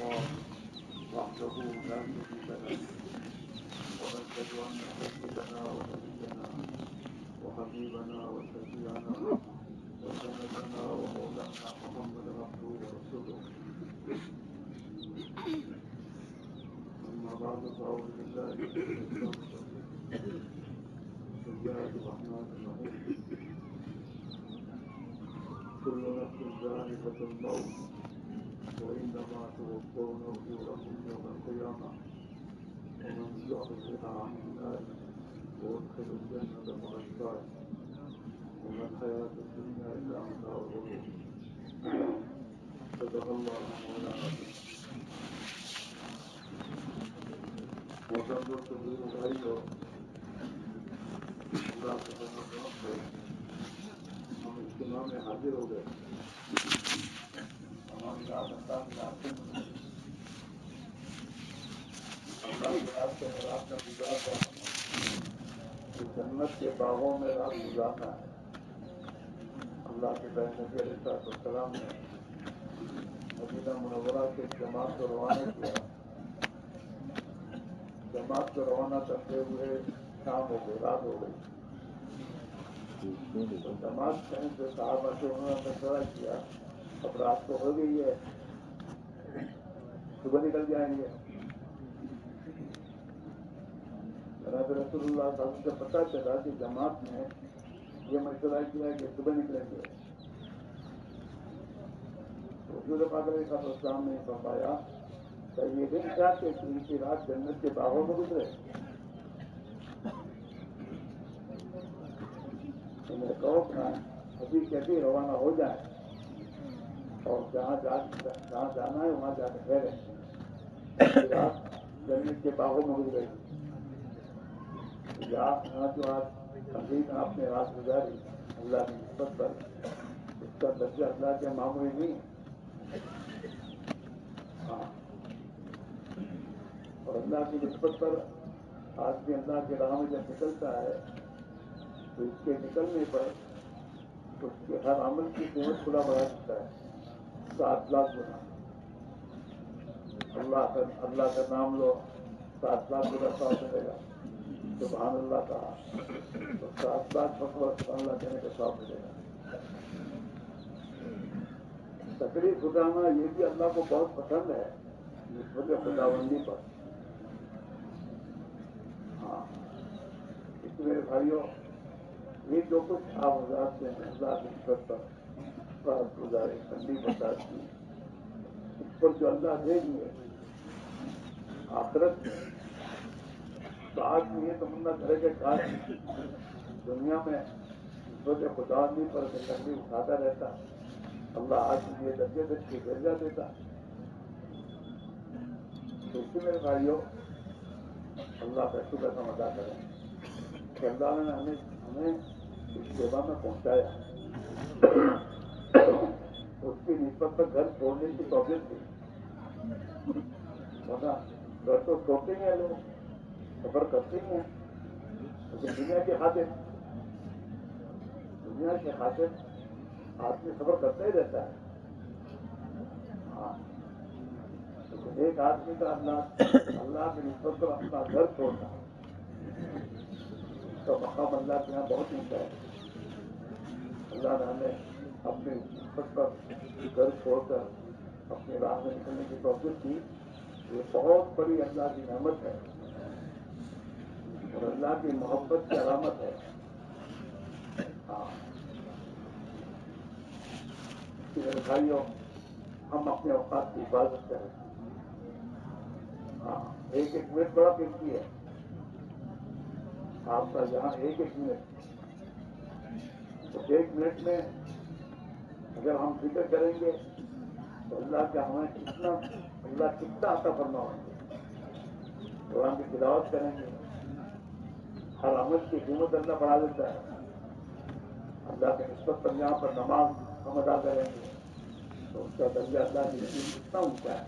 الله وحده لا شريك له ونشهد أن سيدنا ونبينا وحبيبنا وشفيعنا وسندنا ومولانا محمدا عبده ورسوله أما بعد فأعوذ بالله من الشيطان الرجيم بسم الله الرحمن الرحيم كل نفس ذائقة الموت وإنما توفون أجوركم يوم القيامة ومن زحزح عن النار وأدخل الجنة فقد فاز وما الحياة الدنيا إلا متاع الغرور صدق الله مولانا وصدق تبرير بھائیو اللہ کے بندوں سے ہم اجتماع میں حاضر ہو گئے. ہماری رات اللہ کی رات سے اللہ کی رات سے رات کا گزارتا جنت کے باغوں میں رات گزارنا ہے. اللہ کے نبی علیہ السلام نے مدینہ منورہ سے جماعت کو روانہ کیا. جماعت کو روانہ کرتے ہوئے شام ہو گئی, رات ہو گئی. تو جماعت میں جو صحابہ سے انہوں نے مشورہ کیا اب رات تو ہو گئی ہے, صبح نکل جائیں گے. جناب رسول اللہ صلی اللہ علیہ وسلم سے پتہ چلا کہ جماعت نے یہ مشورہ کیا کہ صبح نکلیں گے. تو حضور پاک علیہ السلام نے فرمایا کہ یہ دن چاہتے کہ ان کی رات جنت کے باغوں میں گزرے. انہیں کہو اپنا ابھی کہتے روانہ ہو جائیں اور جہاں جانا ہے وہاں جا کے ٹھہریں. رات جنت کے باغوں میں گزرے گی. یہاں جو آج امیر نے آپ نے رات گزاری اللہ کی نسبت پر, اس کا درجہ اللہ کے معمولی نہیں ہے. ہاں, اور اللہ کی نسبت پر آدمی اللہ کے راہ میں جب نکلتا ہے تو اس کے نکلنے پر اس کے ہر عمل کی قیمت خدا بڑھا دیتا ہے 7 لاکھ گنا. اللہ کا نام لو 7 لاکھ گنا ثواب ملے گا. سبحان اللہ کہا تو 7 لاکھ سبحان اللہ کہنے کا ثواب ملے گا. تقریر خدانا یہ بھی اللہ کو بہت پسند ہے نسبت خداوندی پر. ہاں, اس میرے بھائیوں یہ جو کچھ آپ حضرات سے اللہ کی نسبت پر گزارے ٹھنڈی برداشت کی اس پر جو اللہ دے دیے آخرت میں, تو آج میں یہ تمنا کرے کہ کاش دنیا میں نسبت خداوندی پر تکلیف اٹھاتا رہتا, اللہ آج یہ درجے تک کے درجہ دیتا. تو اس سے میرے بھائیوں اللہ کا شکر ہم ادا کریں کہ اللہ نے ہمیں اس سیوا میں پہنچایا. اس کی نسبت پر گھر چھوڑنے کی توفیق دی. ورنہ گھر تو چھوڑتے ہی ہیں لوگ, سفر کرتے ہی ہیں, لیکن دنیا کی خاطر آدمی سفر کرتا ہی رہتا ہے. ہاں, لیکن ایک آدمی کا اللہ کی نسبت پر اپنا گھر چھوڑنا اس کا مقام اللہ کے یہاں بہت اونچا ہے. اللہ نے ہمیں اپنی نسبت پر گھر چھوڑ کر اپنی راہ میں نکلنے کی توفیق دی. یہ بہت بڑی اللہ کی نعمت ہے اور اللہ کی محبت کی علامت ہے. ہاں, میرے بھائیوں ہم اپنے اوقات کی حفاظت کریں. ہاں, ایک منٹ بڑا قیمتی ہے آپ کا. یہاں ایک منٹ, تو 1 منٹ میں اگر ہم فکر کریں گے تو اللہ کا ہمیں اللہ کتنا عطا فرمائیں گے. قرآن کی تلاوت کریں گے, ہر عمل کی قیمت اللہ بڑھا دیتا ہے. اللہ کے نسبت پر یہاں پر نماز ہم ادا کریں گے تو اس کا درجہ اللہ کی نسبت کتنا اونچا ہے.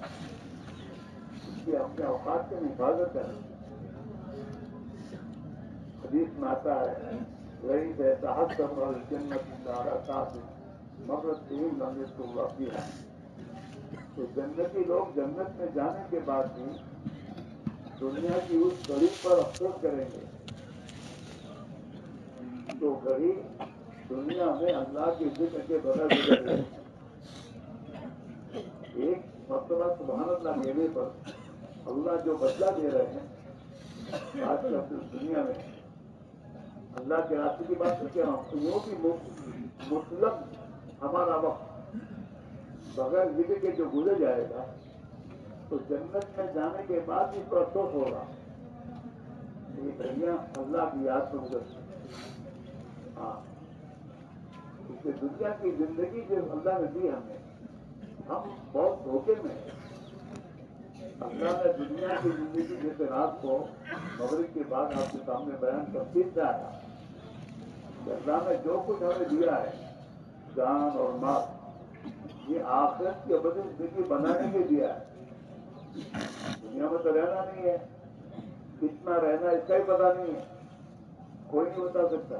اس کی اپنے اوقات کی حفاظت کریں. حدیث میں آتا ہے وہی سے تحسن الجنت النار مرت تین لمبے تو واقعی ہے. تو جنتی لوگ جنت میں جانے کے بعد بھی دنیا کی اس غریب پر افسوس کریں گے جو غریب دنیا میں اللہ کی ذکر کے بغیر گزر گئے. ایک مرتبہ سبحان اللہ میرے پر اللہ جو بدلہ دے رہے ہیں آج کل دنیا میں اللہ کے راستے کی بات نہیں کہہ رہا ہوں. یوں بھی مسلم ہمارا وقت بغیر ذکر کے جو گزر جائے گا تو جنت میں جانے کے بعد اس پر افسوس ہوگا. یہ دنیا اللہ کی یاد میں گزرتی. ہاں اس لیے دنیا کی زندگی جو اللہ نے دی ہم بہت دھوکے میں ہیں. اللہ نے دنیا کی زندگی جیسے رات کو مغرب کے بعد آپ کے سامنے بیان تفصیل سے آیا کہ اللہ نے جو کچھ ہمیں دیا ہے جان اور مال یہ آخرت کی ابدی زندگی بنانے کے دیا ہے. دنیا میں تو رہنا نہیں ہے. کتنا رہنا اس کا ہی پتا نہیں ہے. کوئی نہیں بتا سکتا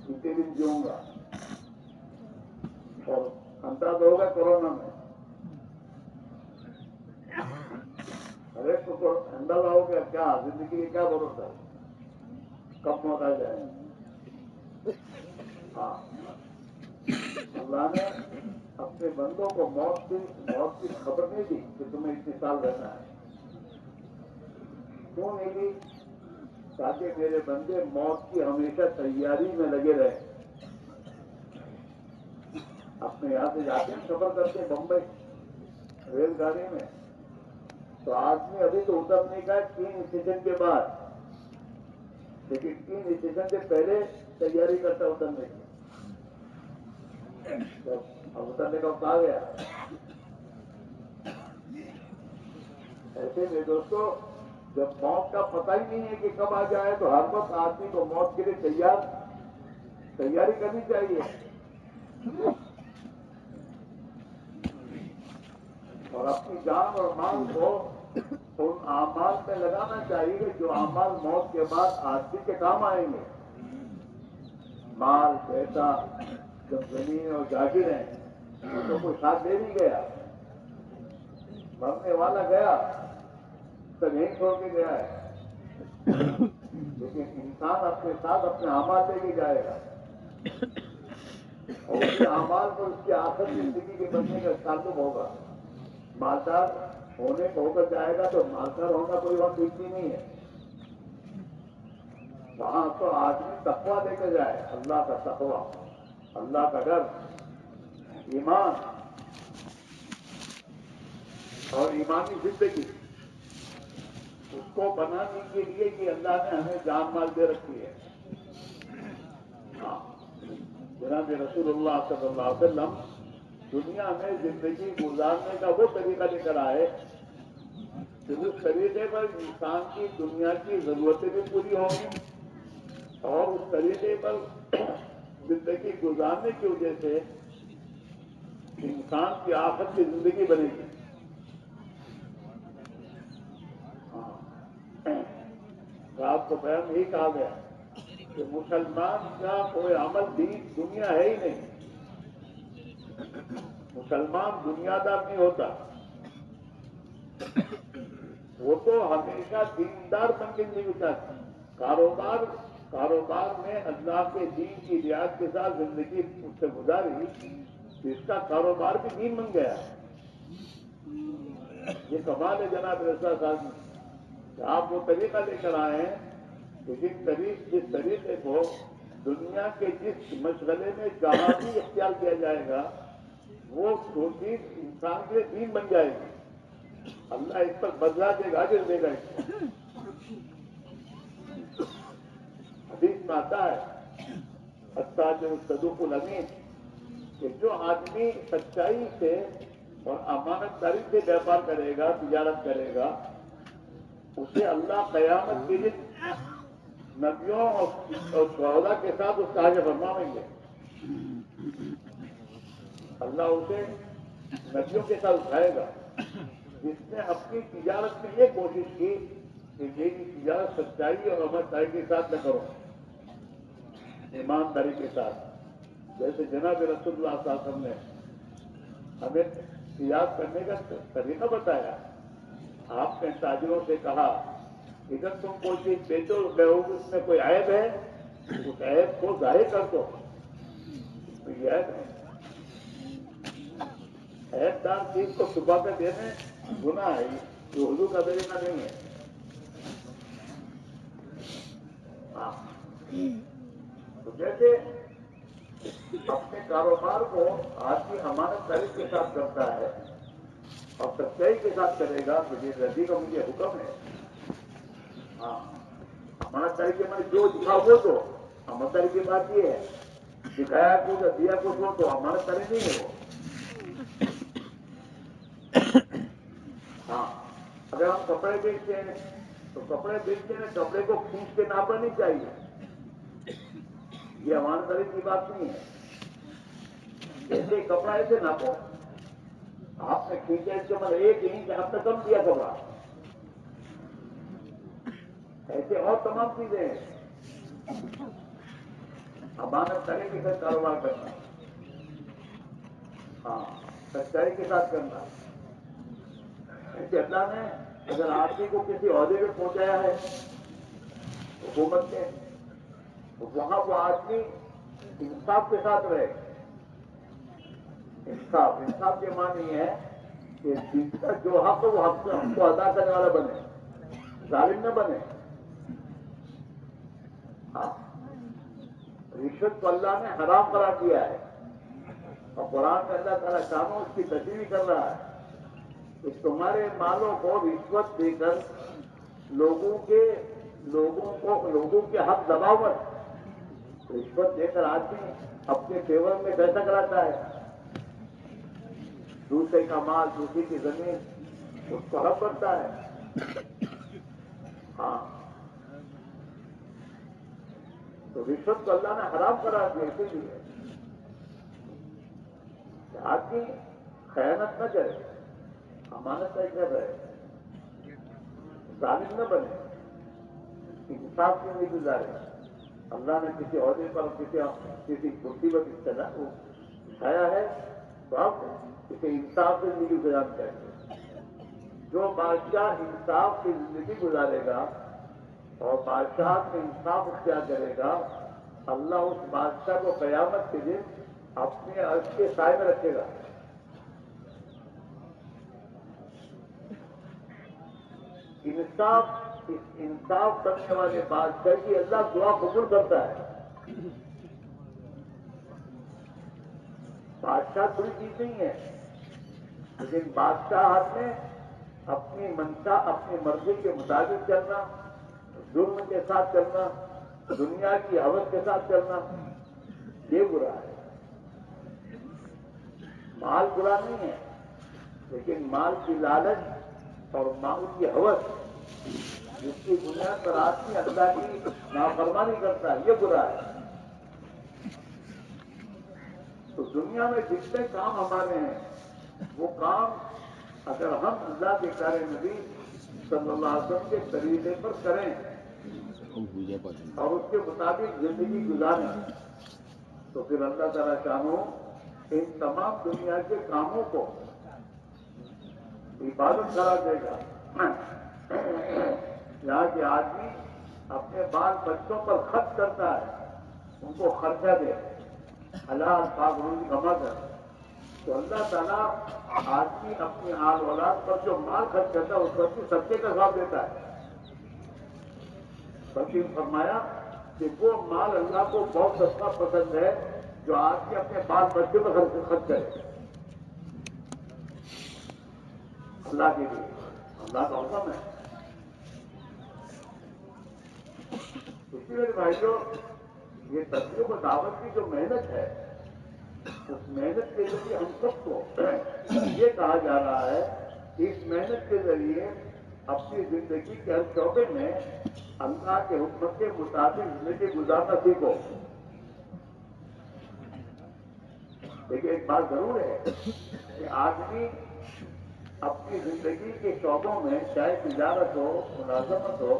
کتنے دن جیوں گا. اور انداز ہوگا کورونا میں ہر ایک کو اندازہ ہو گیا کیا زندگی کا کیا بھروسہ ہے کب موت آ جائے. ہاں اللہ نے اپنے بندوں کو موت کی خبر نہیں دی کہ تمہیں اتنے سال رہنا ہے. کیوں نہیں دی؟ تاکہ میرے بندے موت کی ہمیشہ تیاری میں لگے رہے. اپنے یہاں سے جاتے ہیں سفر کرتے ہیں بمبئی ریل گاڑی میں تو آدمی ابھی تو اترنے کا 3 اسٹیشن کے بعد لیکن 3 اسٹیشن سے پہلے تیاری کرتا اترنے کی. اب اترنے کا وقت آ گیا. ایسے میں دوستوں جب موت کا پتہ ہی نہیں ہے کہ کب آ جائے تو ہر وقت آدمی کو موت کے لیے تیاری کرنی چاہیے. اور اپنی جان اور مال کو ان اعمال میں لگانا چاہیے جو اعمال موت کے بعد آدمی کے کام آئیں گے. مال پیسہ جب زمین اور جاگیر ہیں تو کوئی ساتھ دے نہیں گیا. مرنے والا گیا سب یہیں چھوڑ کے گیا ہے. لیکن انسان اپنے ساتھ اپنے اعمال لے کے جائے گا اور اسی اعمال پر اس کی آخر زندگی کے بننے کا تعلق ہوگا. مالدار ہونے کو ہو کر جائے گا تو مالدار ہونا کوئی وقت اتنی نہیں ہے. وہاں تو آدمی تقویٰ لے کے جائے. اللہ کا تقویٰ اللہ کا ڈر ایمان اور ایمانی زندگی اس کو بنانے کے لیے کہ اللہ نے ہمیں جان مال دے رکھی ہے. ہاں جناب رسول اللہ صلی اللہ علیہ وسلم دنیا میں زندگی گزارنے کا وہ طریقہ لے کر آئے کہ اس طریقے پر انسان کی دنیا کی ضرورتیں بھی پوری ہوں گی اور اس طریقے پر زندگی گزارنے کی وجہ سے انسان کی آخرت کی زندگی بنے گی. آپ کو بیان یہی کہا گیا کہ مسلمان کا کوئی عمل دین دنیا ہے ہی نہیں. مسلمان دنیا دار نہیں ہوتا. وہ تو ہمیشہ دیندار بن کے نہیں ہوتا. کاروبار میں اللہ کے دین کی رعایت کے ساتھ زندگی اس سے گزاری اس کا کاروبار بھی دین بن گیا. یہ کمال ہے جناب رسول صاحب کہ آپ وہ طریقہ لے کر آئے ہیں کہ جس طریقے کو دنیا کے جس مشغلے میں جہاں بھی اختیار کیا جائے گا وہ چیز انسان کے دین بن جائے گی. اللہ اس پر بدلا دے گا اجر دے گا. حدیث میں آتا ہے التاجر الصدوق الامین کہ جو آدمی سچائی سے اور امانت داری سے بیپار کرے گا تجارت کرے گا اسے اللہ قیامت کے دن نبیوں اور شہداء کے ساتھ اس کا حاضر فرمائیں گے. اللہ اسے نبیوں کے ساتھ اٹھائے گا جس نے اپنی تجارت میں یہ کوشش کی کہ میری تجارت سچائی اور امانتداری کے ساتھ نہ کرو ایمانداری کے ساتھ. جیسے جناب رسول اللہ صلی اللہ علیہ وسلم نے ہمیں یاد کرنے کا طریقہ بتایا. آپ نے تاجروں سے کہا ادھر تم کوئی چیز بیچو گئے ہو اس میں کوئی عیب ہے, اس عیب کو ظاہر کر دو. یہ عیب ہے, عیب دار چیز کو چھپا کر دینے گناہ ہے. یہ حضور کا طریقہ نہیں ہے. ہاں, تو جیسے اپنے کاروبار کو آدمی امانت داری کے ساتھ کرتا ہے اور سچائی کے ساتھ کرے گا تو یہ رضی کا مجھے حکم ہے. ہاں, امانت داری کے میں جو دکھا وہ تو امانت داری کی بات یہ ہے. دکھایا کچھ دیا کچھ ہو تو امانت داری نہیں ہے وہ. ہاں, اگر ہم کپڑے بیچتے ہیں تو کپڑے بیچتے ہیں, کپڑے کو کھینچ کے ناپنا نہیں چاہیے. یہ امانت داری کی بات نہیں ہے. ایسے کپڑا ایسے ناپو. آپ نے کھینچا اس کے مطلب 1 انچ آپ نے کم دیا کپڑا. ایسے اور تمام چیزیں ہیں. امانت داری کے ساتھ کاروبار کرنا. ہاں, سچائی کے ساتھ کرنا. ایسے اللہ نے اگر آدمی کو کسی عہدے پہ پہنچایا ہے حکومت نے, تو وہاں وہ آدمی انصاف کے ساتھ رہے. انصاف کے معنی یہ ہے کہ جس کا جو حق ہے وہ حق کو ادا کرنے والا بنے, ظالم نہ بنے. ہاں, رشوت کو اللہ نے حرام قرار دیا ہے اور قرآن میں اللہ تعالیٰ شانوں اس کی تشریح کر رہا ہے کہ تمہارے مالوں کو رشوت دے کر لوگوں کے حق دباؤ مت. رشوت دے کر آدمی اپنے فیور میں پیسہ کراتا ہے. دوسرے کا مال, دوسرے کی زمین اس کو حق کرتا ہے. ہاں, تو رشوت کو اللہ نے حرام قرار دیا. اسی لیے آدمی خیانت نہ کرے, امانت طے کر رہے, ظالم نہ بنے, انصاف سے نہیں گزارے. اللہ نے کسی عہدے پر کسی مصیبت اٹھایا ہے تو اب اسے انصاف سے زندگی گزارنی چاہیے. جو بادشاہ انصاف کی زندگی گزارے گا اور بادشاہ میں انصاف اختیار کرے گا, اللہ اس بادشاہ کو قیامت کے دن اپنے عرش کے سائے میں رکھے گا. انصاف کرنے والے بادشاہ کی اللہ دعا قبول کرتا ہے. بادشاہ کوئی چیز نہیں ہے, لیکن بادشاہ میں اپنی منشا, اپنی مرضی کے مطابق چلنا, ظلم کے ساتھ چلنا, دنیا کی حوث کے ساتھ چلنا, یہ برا ہے. مال برا نہیں ہے, لیکن مال کی لالچ اور مال کی حوث جس کی بنیاد پر آدمی اللہ کی نافرمانی کرتا ہے, یہ برا ہے. تو دنیا میں جتنے کام ہمارے ہیں وہ کام اگر ہم اللہ کے پیارے نبی صلی اللہ علیہ وسلم کے طریقے پر کریں اور اس کے مطابق زندگی گزاریں تو پھر اللہ تعالیٰ شانو ان تمام دنیا کے کاموں کو عبادت قرار دے گا. یہاں کے آدمی اپنے بال بچوں پر خرچ کرتا ہے, ان کو خرچہ دے, حلال پاک روزی کما کر, تو اللہ تعالیٰ آدمی اپنی آل اولاد پر جو مال خرچ کرتا ہے اس پر بھی صدقے کا ثواب دیتا ہے. بلکہ فرمایا کہ وہ مال اللہ کو بہت سستا پسند ہے جو آدمی اپنے بال بچوں پر خرچ کرے اللہ کے لیے. اللہ کا حکم ہے. اسی لیے بھائیوں, یہ تبلیغ و دعوت کی جو محنت ہے اس محنت کے ذریعے ہم سب کو یہ کہا جا رہا ہے کہ اس محنت کے ذریعے اپنی زندگی کے ہر شعبے میں اللہ کے حکم کے مطابق زندگی گزارنا سیکھو. لیکن ایک بات ضرور ہے کہ آدمی اپنی زندگی کے شعبوں میں چاہے تجارت ہو, ملازمت ہو,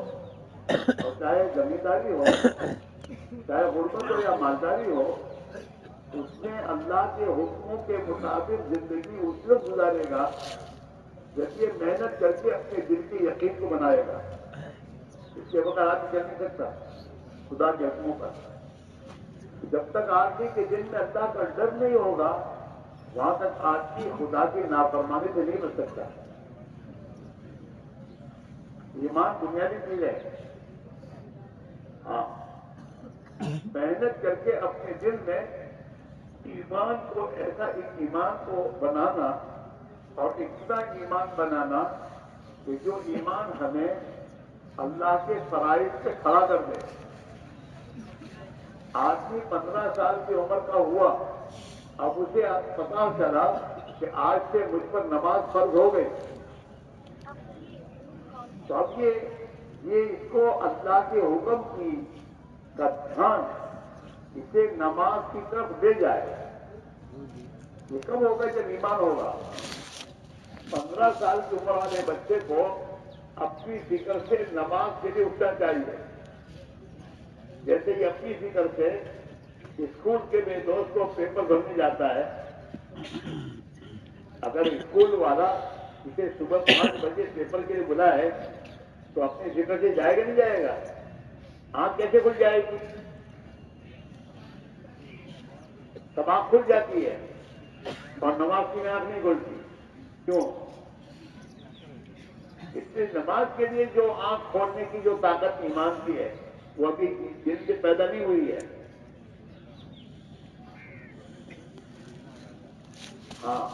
اور چاہے زمینداری ہو, چاہے غربت ہو یا مالداری ہو, اس نے اللہ کے حکموں کے مطابق زندگی اس وقت گزارے گا جب یہ محنت کر کے اپنے دل کے یقین کو بنائے گا. اس کے بغیر آدمی چل نہیں سکتا خدا کے حکموں پر. جب تک آدمی کے دل میں اللہ کا ڈر نہیں ہوگا وہاں تک آدمی خدا کی نافرمانی سے نہیں بچ سکتا. ایمان بنیادی چیز ہے. ہاں، محنت کر کے اپنے دل میں ایمان کو ایسا ایک ایمان کو بنانا اور اتنا ایمان بنانا کہ جو ایمان ہمیں اللہ کے فرائض سے کھڑا کر دے. آدمی 15 سال کی عمر کا ہوا، اب اسے پتا چلا کہ آج سے مجھ پر نماز فرض ہو گئی، تو اب یہ اس کو اللہ کے حکم کی کا دھیان اسے نماز کی طرف لے جائے. یہ کب ہوگا جب ایمان ہوگا. 15 سال کی عمر والے بچے کو اپنی فکر سے نماز کے لیے اٹھنا چاہیے. جیسے کہ اپنی فکر سے اسکول کے میرے دوست کو پیپر بھرنے جاتا ہے، اگر اسکول والا اسے صبح 5 بجے پیپر کے لیے بلائے تو اپنی فکر سے جائے گا نہیں جائے گا؟ آنکھ کیسے کھل جائے گی؟ تب آنکھ کھل جاتی ہے اور نماز کی آنکھ نہیں کھلتی. کیوں؟ اس لیے نماز کے لیے جو آنکھ کھولنے کی جو طاقت ایمان کی ہے وہ ابھی دن سے پیدا نہیں ہوئی ہے. ہاں،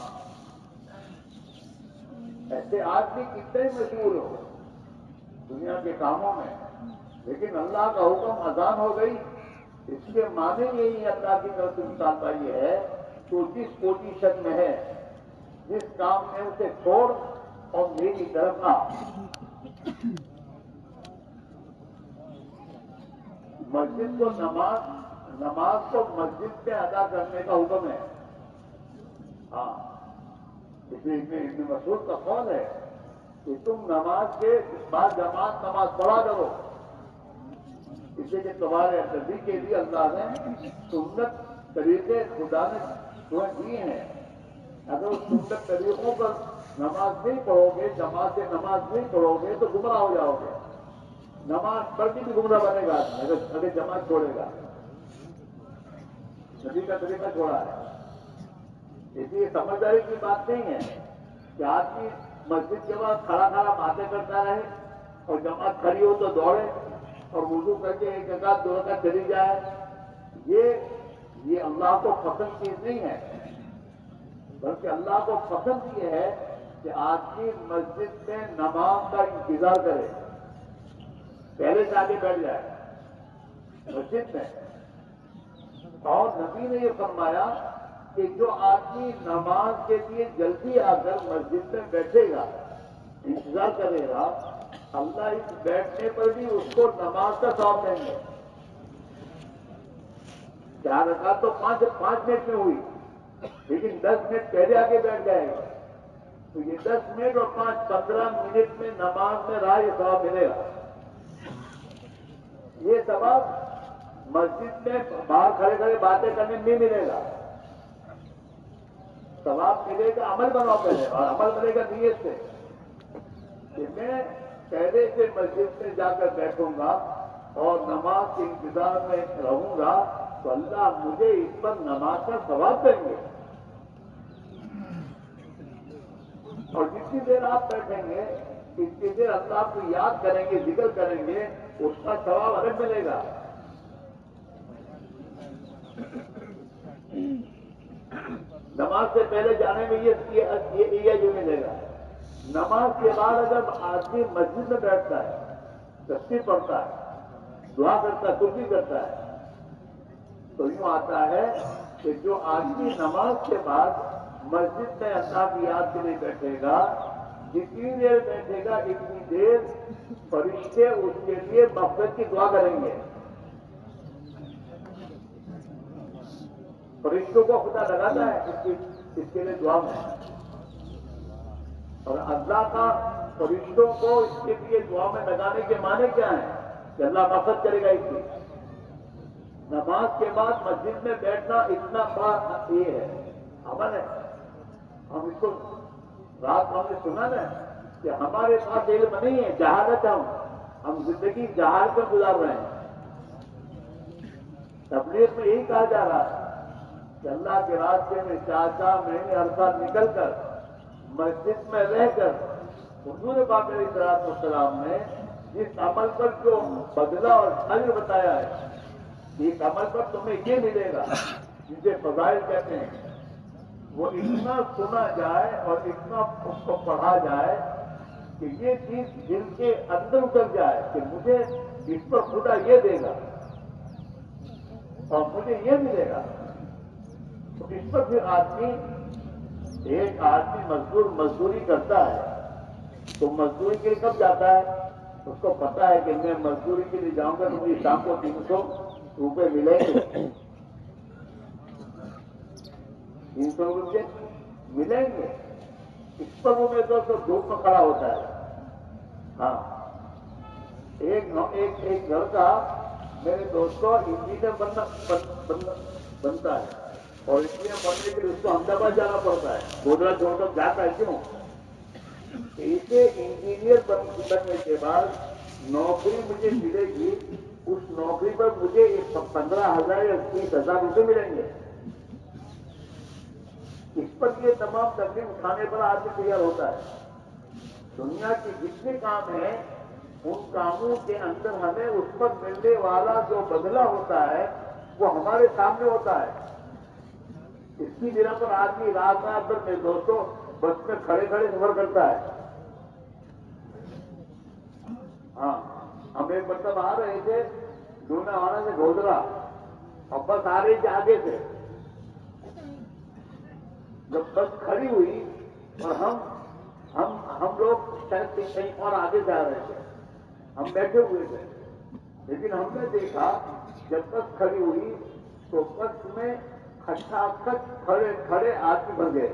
ایسے آدمی کتنے مشہور ہو دنیا کے کاموں میں، لیکن اللہ کا حکم اذان ہو گئی، اس کے معنی یہی اللہ کی طرف سے مطالبہ یہ ہے تو جس پوزیشن میں ہے، جس کام میں اسے چھوڑ اور میری طرف آ. مسجد کو نماز کو مسجد میں ادا کرنے کا حکم ہے. ہاں، اس میں ابن مسعود کا قول ہے کہ تم نماز کے بعد جماعت نماز پڑھا کرو، اس لیے کہ تمہارے نبی کے لیے اللہ نے سنت طریقے خدا نے تمہیں دیے ہیں. اگر اس سنت طریقوں پر نماز نہیں پڑھو گے، جماعت سے نماز نہیں پڑھو گے تو گمراہ ہو جاؤ گے. نماز پڑھ کے بھی گمراہ بنے گا اگر جماعت چھوڑے گا. نبی کا طریقہ چھوڑا ہے. اس لیے سمجھداری کی بات نہیں ہے کہ آدمی مسجد کے بعد کھڑا کھڑا باتیں کرتا رہے اور جماعت کھڑی ہو تو دوڑے اور وضو کر کے ایک جگہ 2 رکعت چلی جائے. یہ اللہ کو پسند چیز نہیں ہے، بلکہ اللہ کو پسند یہ ہے کہ آدمی مسجد میں نماز کا انتظار کرے، پہلے سے آگے بیٹھ جائے مسجد میں. اور نبی نے یہ فرمایا کہ جو آدمی نماز کے لیے جلدی آ کر مسجد میں بیٹھے گا، انتظار کرے گا، اللہ اس بیٹھنے پر بھی اس کو نماز کا ثواب دیں گے. 4 رکعت تو 5 منٹ میں ہوئی، لیکن 10 منٹ پہلے آگے بیٹھ جائے گا تو یہ 10 منٹ اور 15 منٹ میں نماز میں رہا، یہ ثواب ملے گا. یہ ثواب مسجد میں باہر کھڑے کھڑے باتیں کرنے میں نہیں ملے گا. ثواب ملے گا عمل بناؤ پہلے، اور عمل ملے گا نیت سے کہ میں پہلے سے مسجد میں جا کر بیٹھوں گا اور نماز کے انتظار میں رہوں گا تو اللہ مجھے اس پر نماز کا ثواب دیں گے. اور جتنی دیر آپ بیٹھیں گے اتنی دیر اللہ کو یاد کریں گے، ذکر کریں گے، اس کا ثواب الگ ملے گا. نماز سے پہلے جانے میں یہ جو ملے گا. نماز کے بعد اگر آدمی مسجد میں بیٹھتا ہے، تسبیح پڑھتا ہے، دعا کرتا ہے، کچھ بھی کرتا ہے، تو یوں آتا ہے کہ جو آدمی نماز کے بعد مسجد میں اللہ کی یاد کے لیے بیٹھے گا، جتنی دیر بیٹھے گا اتنی دیر فرشتے اس کے لیے مغفرت کی دعا کریں گے. فرشتوں کو خدا لگاتا ہے اس کے لیے دعا میں، اور اللہ کا فرشتوں کو اس کے لیے دعا میں لگانے کے معنی کیا ہیں کہ اللہ مغفرت کرے گا اس کی. نماز کے بعد مسجد میں بیٹھنا اتنا بڑا یہ ہے، عمل ہے. ہم اس کو رات ہم نے سنا نا کہ ہمارے پاس علم نہیں ہے، جہالت ہم زندگی جہالت میں گزار رہے ہیں. تبلیغ میں یہی کہا جا رہا ہے کہ اللہ کے راستے میں 4 مہینے ہر سال نکل کر مسجد میں رہ کر حضور پاک علیہ الصلوۃ والسلام نے جس عمل پر جو بدلہ اور اجر بتایا ہے، اس عمل پر تمہیں یہ ملے گا جسے فضائل کہتے ہیں، وہ اتنا سنا جائے اور اتنا اس کو پڑھا جائے کہ یہ چیز دل کے اندر اتر جائے کہ مجھے اس پر خدا یہ دے گا اور مجھے یہ ملے گا. تو اس پر پھر ایک آدمی مزدوری کرتا ہے تو مزدوری کے لیے کب جاتا ہے؟ اس کو پتا ہے کہ میں مزدوری کے لیے جاؤں گا تو مجھے شام کو 300 روپے ملیں گے، 300 روپے ملیں گے. اس پر وہ میرے دوست دھوپ میں کھڑا ہوتا ہے. ہاں، ایک گھر کا میرے دوستوں انجینئر بنتا ہے اور انجینئر بننے کے لیے اس کو احمدآباد جانا پڑتا ہے، گودرا چھوڑ کر جاتا ہے. کیوں؟ اسے انجینئر بننے کے بعد نوکری مجھے ملے گی، اس نوکری پر مجھے 15,000 یا 30,000 روپے ملیں گے. اس پر یہ تمام تکلیف اٹھانے پر آدمی تیار ہوتا ہے. دنیا کے جتنے کام ہیں ان کاموں کے اندر ہمیں اس پر ملنے والا جو بدلہ ہوتا ہے وہ ہمارے سامنے ہوتا ہے. اس کی بنا پر آدمی رات بھر میرے دوستوں بس میں کھڑے سفر کرتا ہے. ہاں، ہم ایک مرتبہ آ رہے تھے لوناواڑا سے گودرا اور بس آ رہی تھی آگے سے. جب بس کھڑی ہوئی اور ہم لوگ کہیں اور آگے جا رہے تھے، ہم بیٹھے ہوئے تھے، لیکن ہم نے دیکھا جب بس کھڑی ہوئی تو بس میں کھچا کھڑے آدمی بن گئے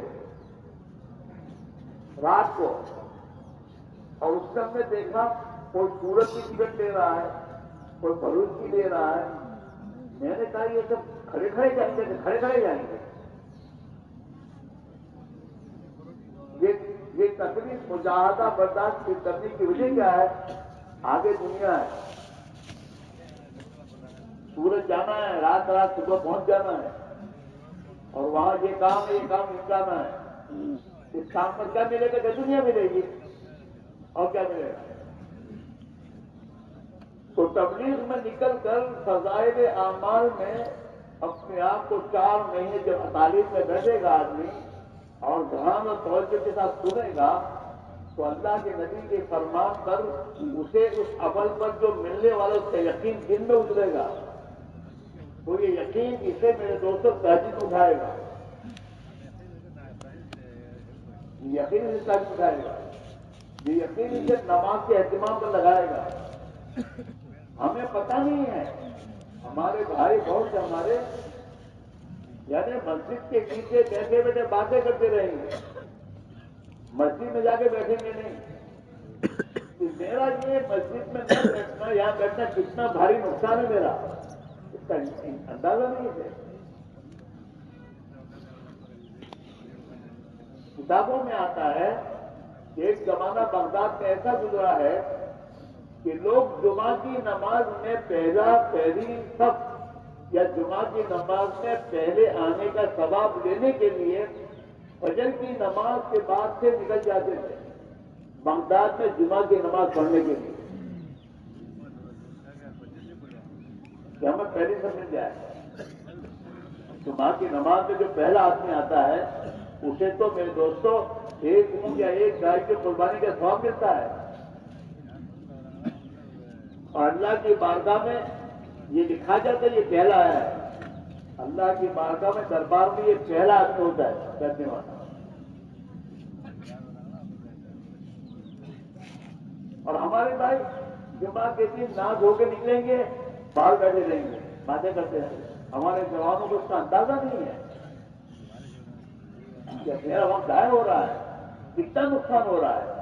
رات کو. اور اس میں ہم نے دیکھا کوئی سورت کی ٹکٹ لے رہا ہے، کوئی بھروچ کی لے رہا ہے. میں نے کہا یہ سب کھڑے جائیں گے، کھڑے جائیں گے. یہ تکلیف مجاہدہ برداشت کرنے کی وجہ کیا ہے؟ آگے دنیا ہے، سورج جانا ہے، رات صبح پہنچ جانا ہے اور وہاں یہ کام نمٹانا ہے. اس کام پر کیا ملے گا؟ کہ دنیا ملے گی اور کیا ملے گا. تو تبلیغ میں نکل کر فضائل اعمال میں اپنے آپ کو 4 مہینے جب تعلیم میں بیٹھے گا آدمی اور دھیان اور توجہ کے ساتھ سنے گا تو اللہ کے نبی کے فرمان پر اسے اس عمل پر جو ملنے والا اس کا یقین دل میں اترے گا. تو یہ یقین اسے میرے دوستوں تہذیب اٹھائے گا، یقین اسے تہذیب اٹھائے گا، یہ یقین اسے نماز کے اہتمام پر لگائے گا. ہمیں پتہ نہیں ہے، ہمارے بھائی بہت سے ہمارے یعنی مسجد کے نیچے بیٹھے بیٹھے باتیں کرتے رہیں گے، مسجد میں جا کے بیٹھیں گے نہیں. میرا یہ مسجد میں نہ بیٹھنا، یہاں بیٹھنا کتنا بھاری نقصان ہے میرا، اس کا اندازہ نہیں ہے. کتابوں میں آتا ہے کہ ایک زمانہ بغداد میں ایسا گزرا ہے کہ لوگ جمعہ کی نماز میں پہلی صف یا جمعہ کی نماز میں پہلے آنے کا ثواب لینے کے لیے فجر کی نماز کے بعد سے نکل جاتے تھے بغداد میں جمعہ کی نماز پڑھنے کے لیے کہ ہمیں پہلی صف مل جائے. جمعہ کی نماز میں جو پہلا آدمی آتا ہے اسے تو میرے دوستوں ایک اونٹ یا ایک گائے کی قربانی کا ثواب ملتا ہے. اور اللہ کی بارگاہ میں یہ لکھا جاتا ہے یہ پہلا ہے. اللہ کی بارگاہ میں دربار میں یہ پہلا آدمی ہوتا ہے کرنے والا. اور ہمارے بھائی جمعہ کے دن نہ دھو کے نکلیں گے، باہر بیٹھے رہیں گے، باتیں کرتے رہیں گے. ہمارے جوانوں کو اس کا اندازہ نہیں ہے کہ میرا وقت ضائع ہو رہا ہے، کتنا نقصان ہو رہا ہے.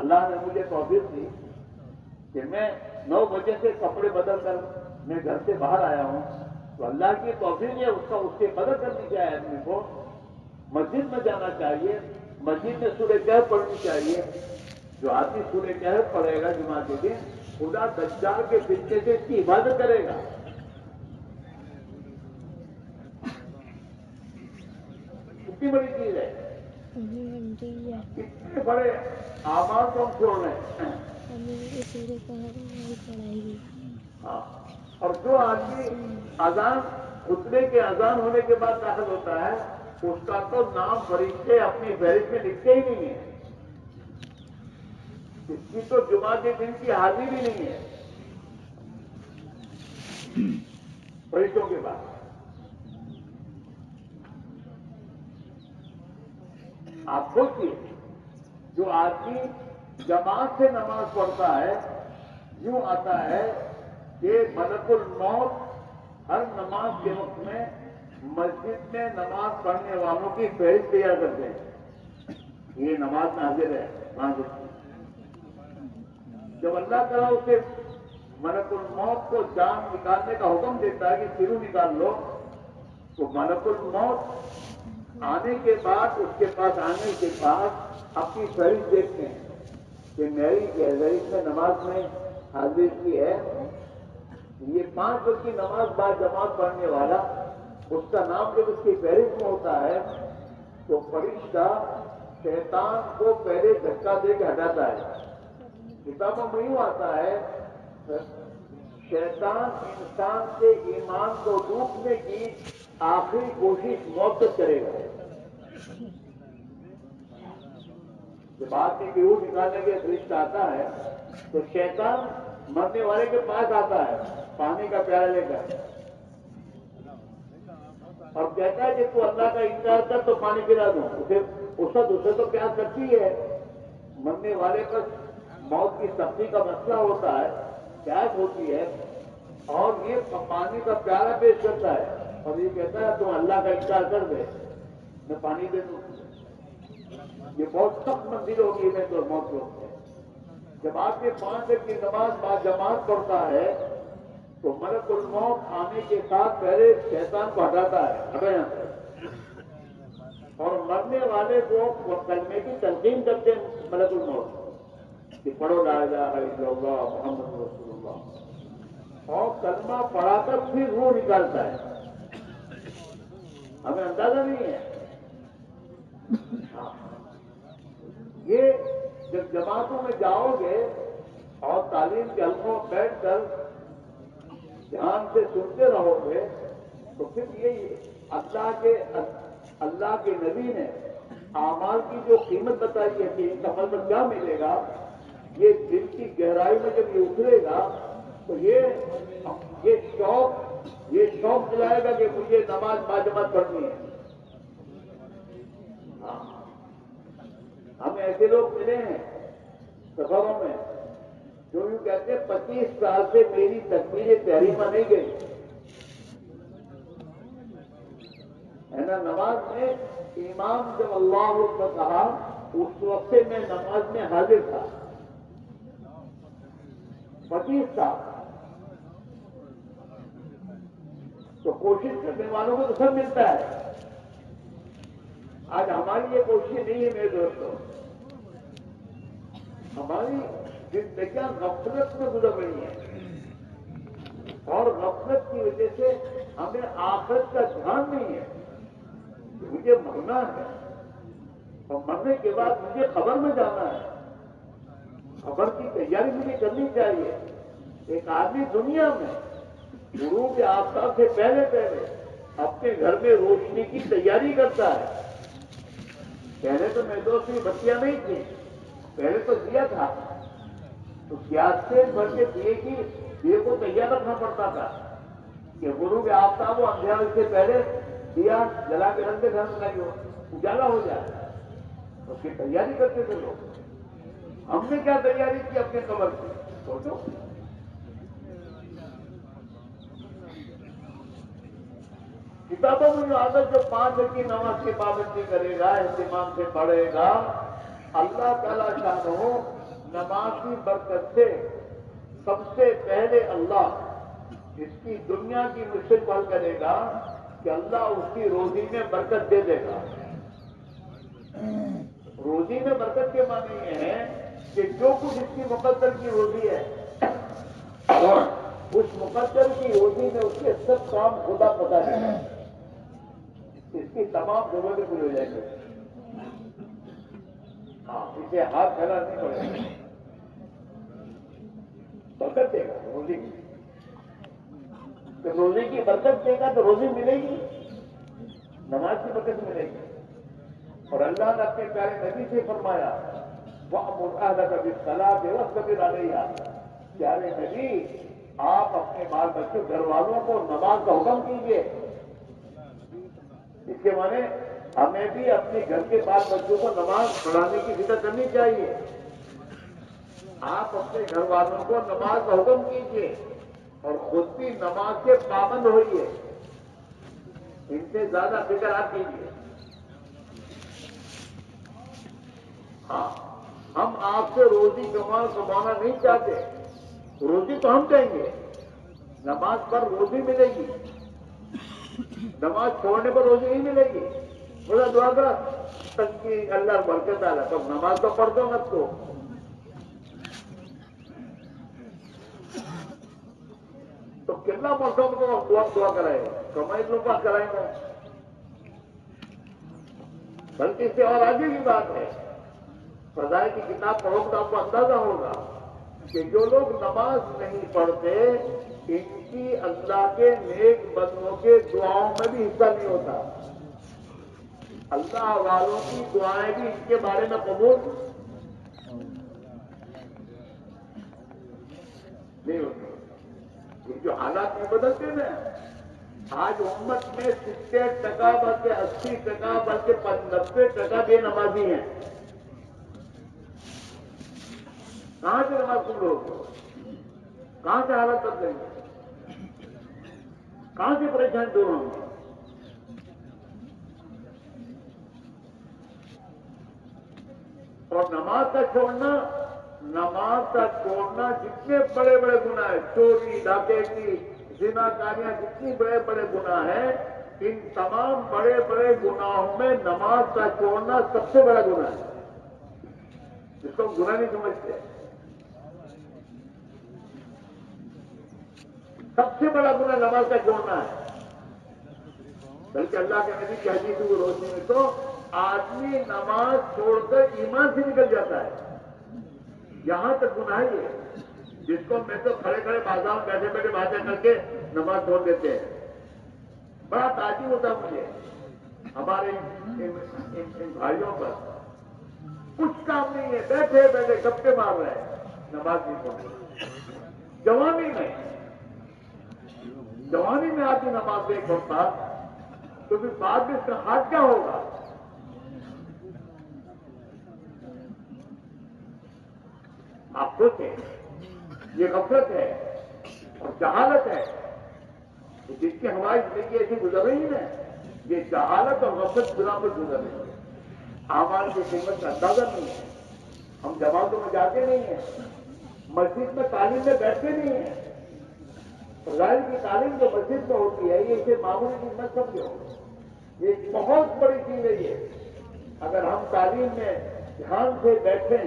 اللہ نے مجھے توفیق دی کہ میں 9 بجے سے کپڑے بدل کر میں گھر سے باہر آیا ہوں تو اللہ کی توفیق ہے اس کی قدر کرنی چاہیے آدمی کو. مسجد میں جانا چاہیے, مسجد میں سورہ کہف پڑھنی چاہیے. جو آدمی سورہ کہف پڑھے گا جمعہ کے دن خدا دجال کے فتنے سے اس کی حفاظت کرے گا. کتنی بڑی چیز ہے, کتنے بڑے اعمال کو ہم چھوڑ رہے ہیں. ہاں, اور جو آدمی اذان خطبے کے اذان ہونے کے بعد داخل ہوتا ہے اس کا تو نام فرشتے اپنی فہرست میں لکھتے ہی نہیں ہے. اس کی تو جمعہ کے دن کی حاضری بھی نہیں ہے فرشتوں کے بعد. آپ سوچیے, جو آدمی جماعت سے نماز پڑھتا ہے یوں آتا ہے کہ ملک الموت ہر نماز کے وقت میں مسجد میں نماز پڑھنے والوں کی فہرست تیار کرتے ہیں. یہ نماز میں حاضر ہے 5 بجے. جب اللہ تعالیٰ اسے ملک الموت کو جان نکالنے کا حکم دیتا ہے کہ سرو نکال لو, تو ملک الموت آنے کے بعد اس کے پاس آنے کے بعد اپنی فہرست دیکھتے ہیں کہ میری فہرست میں نماز میں حاضری کی ہے. یہ 5 وقت کی نماز بعد جماعت پڑھنے والا, اس کا نام جب اس کی فہرست میں ہوتا ہے تو فرشتہ شیطان کو پہلے دھکا دے کے ہٹاتا ہے. کتابوں میں یوں آتا ہے شیطان انسان کے ایمان کو روکنے کی آخری کوشش موت تک کرے گا. جب آدمی کی روح نکالنے کے فرشتہ آتا ہے تو شیطان مرنے والے کے پاس آتا ہے پانی کا پیالہ لے کر اور کہتا ہے کہ تو اللہ کا انکار کر تو پانی پلا دوں. اسے تو پیاس کرتی ہے. مرنے والے پر موت کی سختی کا مسئلہ ہوتا ہے, پیاس ہوتی ہے, اور یہ پانی کا پیالہ پیش کرتا ہے اور یہ کہتا ہے تم اللہ کا انکار کر دے میں پانی دے دوں. یہ بہت سخت منزل ہوگی میں تو موت کو. جب آپ یہ 5 وقت کی نماز با جماعت پڑھتا ہے تو ملک الموت آنے کے ساتھ پہلے شیطان کو ہٹاتا ہے اور مرنے والے کو کلمے کی تلقین کرتے ہیں ملک الموت کہ پڑھو لا الہ الا اللہ محمد رسول اللہ, اور کلمہ پڑھا کر پھر روح نکالتا ہے. ہمیں اندازہ نہیں ہے. یہ جب جماعتوں میں جاؤ گے اور تعلیم کے حلقوں میں بیٹھ کر دھیان سے سنتے رہو گے تو پھر یہی اللہ کے نبی نے اعمال کی جو قیمت بتائی ہے کہ ان کا فل کیا ملے گا, یہ دل کی گہرائی میں جب یہ اترے گا تو یہ شوق دلائے گا کہ مجھے نماز باجماعت پڑھنی ہے. ہم ایسے لوگ ملے ہیں سفروں میں جو یوں کہتے ہیں 25 سال سے میری تکبیر تحریمہ نہیں گئی ہے نا. نماز میں امام جب اللہ اکبر کہا اس وقت سے میں نماز میں حاضر تھا. 25 سال. تو کوشش کرنے والوں کو تو سب ملتا ہے. آج ہماری یہ کوشش نہیں ہے میرے دوستوں. ہماری زندگیاں غفلت میں گزر رہی ہیں اور غفلت کی وجہ سے ہمیں آخرت کا دھیان نہیں ہے. مجھے مرنا ہے اور مرنے کے بعد مجھے قبر میں جانا ہے. خبر کی تیاری مجھے کرنی چاہیے. ایک آدمی دنیا میں غروب آفتاب سے پہلے اپنے گھر میں روشنی کی تیاری کرتا ہے. پہلے تو میرے دوست کی بتیاں نہیں تھیں, پہلے تو دیا تھا, تو گیس سے بھر کے دیے کو تیار رکھنا پڑتا تھا کہ غروب آفتاب و اندھیرا سے پہلے دیا جلا کے رکھ دے گھر میں نہیں ہو اجالا ہو جائے. اس کی تیاری کرتے تھے لوگ. ہم نے کیا تیاری کی اپنے قبر کی سوچو. کتابوں میں جو عادت جو 5 وقت کی نماز کی پابندی کرے گا, اہتمام سے پڑھے گا, اللہ تعالیٰ شان ہو نماز کی برکت سے سب سے پہلے اللہ اس کی دنیا کی مشکل کو حل کرے گا کہ اللہ اس کی روزی میں برکت دے دے گا. روزی میں برکت کے معنی یہ ہے کہ جو کچھ اس کی مقدر کی روزی ہے اس مقدر کی روزی میں اس کے سب کام خدا پتا ہے. اس کی تمام ضرورتیں پوری ہو جائیں گی. ہاں اسے ہاتھ پھیلا نہیں پڑے گا. برکت دے گا روزی کی. تو روزی کی برکت دے گا تو روزی ملے گی, نماز کی برکت ملے گی. اور اللہ نے اپنے پیارے نبی سے فرمایا وَأْمُرْ أَهْلَكَ بِالصَّلَاةِ وَاصْطَبِرْ عَلَيْهَا. پیارے نبی آپ اپنے بال بچوں گھر والوں کو نماز کا حکم کیجیے. اس کے معنی ہمیں بھی اپنے گھر کے بال بچوں کو نماز پڑھانے کی فکر کرنی چاہیے. آپ اپنے گھر والوں کو نماز کا حکم کیجیے اور خود بھی نماز کے پابند ہوئیے. ان سے زیادہ فکر آپ کیجیے. ہاں ہم آپ سے روزی کمانا نہیں چاہتے. روزی تو ہم دیں گے, نماز پر روزی ملے گی. نماز چھوڑنے پر روزی نہیں ملے گی. بولا دعا کر تک کی اللہ برکت ڈالا تو نماز تو پڑھ دو مت تو. تو کتنا مرتبہ کو دعا کرائے کمائی لوگ پاس کرائیں گے. بلکہ اس سے اور آگے کی بات ہے, فضائل کی کتاب پڑھو تو آپ کو اندازہ ہوگا کہ جو لوگ نماز نہیں پڑھتے ان کی اللہ کے نیک بندوں کے دعاؤں میں بھی حصہ نہیں ہوتا. اللہ والوں کی دعائیں بھی ان کے بارے میں قبول نہیں ہوتی. یہ جو حالات نہیں بدلتے نا, آج امت میں 70% بلکہ 80% بلکہ 90% بے نمازی ہیں. کہاں سے نماز قبول ہوگی؟ کہاں سے حالت بدلیں گے؟ کہاں سے پریشان دور ہوں گے؟ اور نماز کا چھوڑنا جتنے بڑے بڑے گناہ ہیں, چوری ڈکیتی زنا کاریاں جتنی بڑے بڑے گناہ ہیں, ان تمام بڑے بڑے گناہوں میں نماز کا چھوڑنا سب سے بڑا گناہ ہے. جس کو گناہ نہیں سمجھتے. سب سے بڑا گناہ نماز کا چھوڑنا ہے. بلکہ اللہ کے نبی کی حدیث کی روشنی میں تو آدمی نماز چھوڑ کر ایمان سے نکل جاتا ہے. یہاں تک گناہ ہے جس کو میں تو کھڑے کھڑے بازار میں بیٹھے بیٹھے باتیں کر کے نماز چھوڑ دیتے ہیں. بڑا تعجب ہوتا مجھے ہمارے ان بھائیوں پر. کچھ کام نہیں ہے, بیٹھے بیٹھے گپے مار رہے ہیں, نماز نہیں پڑھ. جوانی میں آدمی نماز نہیں پڑھتا تو پھر بعد میں اس کا حال کیا ہوگا؟ آپ سوچیں, یہ غفلت ہے اور جہالت ہے. جس کی ہماری زندگی ایسی گزر رہی ہے, یہ جہالت اور غفلت بنا پر گزر رہی ہے. اعمال کی قیمت کا اندازہ نہیں ہے. ہم جماعتوں میں جاتے نہیں ہیں, مسجد میں تعلیم میں بیٹھتے نہیں ہیں. فضائل کی تعلیم جو مسجد میں ہوتی ہے یہ اسے معمولی چیز مت سمجھو, یہ ایک بہت بڑی چیز ہے. یہ اگر ہم تعلیم میں دھیان سے بیٹھیں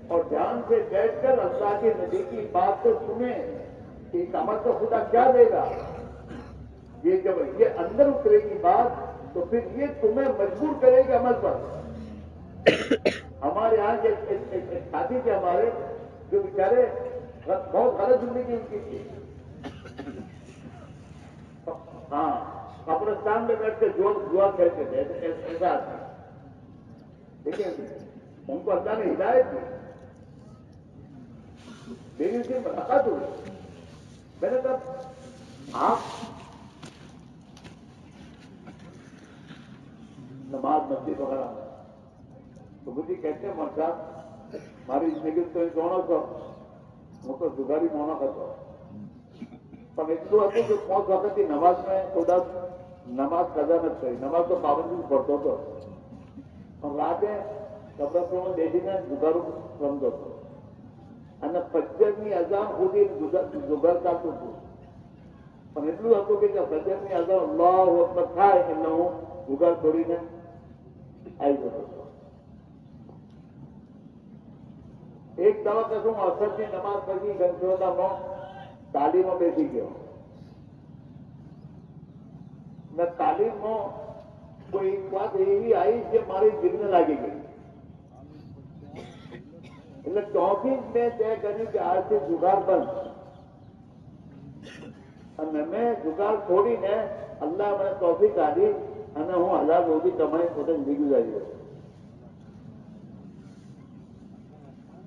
اور دھیان سے بیٹھ کر اللہ کے نبی کی بات کو سنیں کہ اس عمل کو خدا کیا دے گا, یہ جب یہ اندر اترے گی بات تو پھر یہ تمہیں مجبور کرے گی عمل پر. ہمارے یہاں کے ایک ساتھی تھے ہمارے جو بیچارے بہت غلط زندگی ان کی تھی. ہاں قبرستان میں بیٹھ کے دعا کہتے تھے, ایسا آدمی. لیکن ان کو اللہ نے ہدایت دی. میری ان سے ملاقات ہوئی, میں نے کہا آپ نماز مسجد وغیرہ تو مجھے کہتے ہیں مر صاحب ہماری زندگی تو دونوں کو وہ تو جگاری مونا کرتا ہوں. پر اتنا ہے کہ 5 وقت کی نماز میں خدا نماز قضا نہ کری, نماز تو پابندی پڑھتا تو اور راتیں قبرستوں میں دیکھی میں جگاروں سمجھو تو અને ફજરની અઝાન સુધી ગુજારતાતું હતું. પણ એટલું હતું કે ફજરની અઝાન અલ્લાહુ અકબર થાય એટલે હું ગુગાર છોડીને આવી જતો હતો. એક તરફ હું અસરની નમાઝ પછી ગંજોદામાં તાલીમમાં બેસી ગયો. ને તાલીમમાં કોઈ વાત એવી આવી જે મારી દિલને લાગી ગઈ. એટલે ચોથી જ મેં તય કર્યું કે આજથી જુગાર બંધ. અને મેં જુગાર છોડીને અલ્લાહ મને તોફીક આપી અને હું હલાલ રોજી કમાઈ પોતે જિંદગી ગુજારી રહ્યો.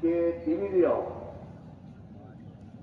ટીવી લઈ આવો.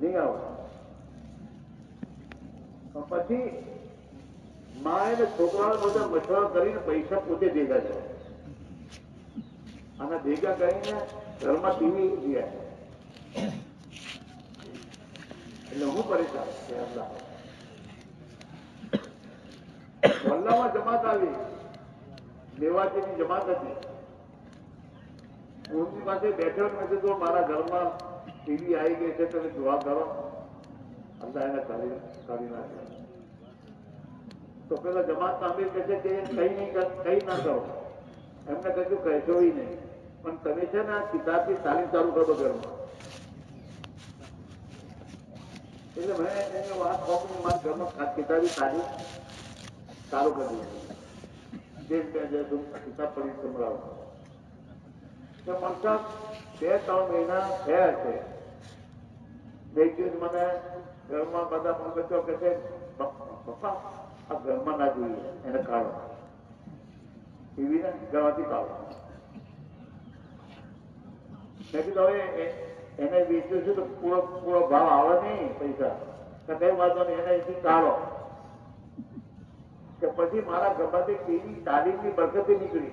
નહીં આવું. પછી માં એને છોકરાને બધા મછવરા કરીને પૈસા પોતે ભેગા કરે અને ભેગા કરીને ઘરમાં ટીવી લઈ આવે. એટલે હું પરેશાન કે અલ્લાહ વલ્લામાં જમાત આવી, લેવાતીની જમાત હતી. ઉનની પાસે બેઠો નથી તો મારા ઘરમાં ટીવી આવી ગઈ છે તમે દુઆ કરો અલ્લાહ એને કાઢી નાખે. તો પેલા જમાત સાંભળી કહે છે કે કઈ ના કરો. એમને કહ્યું કહેશો નહીં પણ તમે છે ને કિતાબની તાલીમ ચાલુ કરો ઘરમાં. એટલે મેં એને વાત કહું મારા ઘરમાં કિતાબી તાલીમ ચાલુ કરી દીધી. કિતાબ પડી સંભળાવો તો મનસા 2-3 મહિના થયા છે. એક દિવસ મને ઘરમાં બધા બચ્ચો કહે છે પપ્પા આ ઘરમાં ના જોઈએ એને કાઢો, ટીવીને ઘરમાંથી કાઢો. મેં કીધું હવે એને વેચ્યું છે તો પૂરો ભાવ આવે નહીં પૈસા તો કઈ વાંધો નહીં એને એથી કાઢો. કે પછી મારા ઘરમાંથી ટીવી તાલીમની બરકતી નીકળી.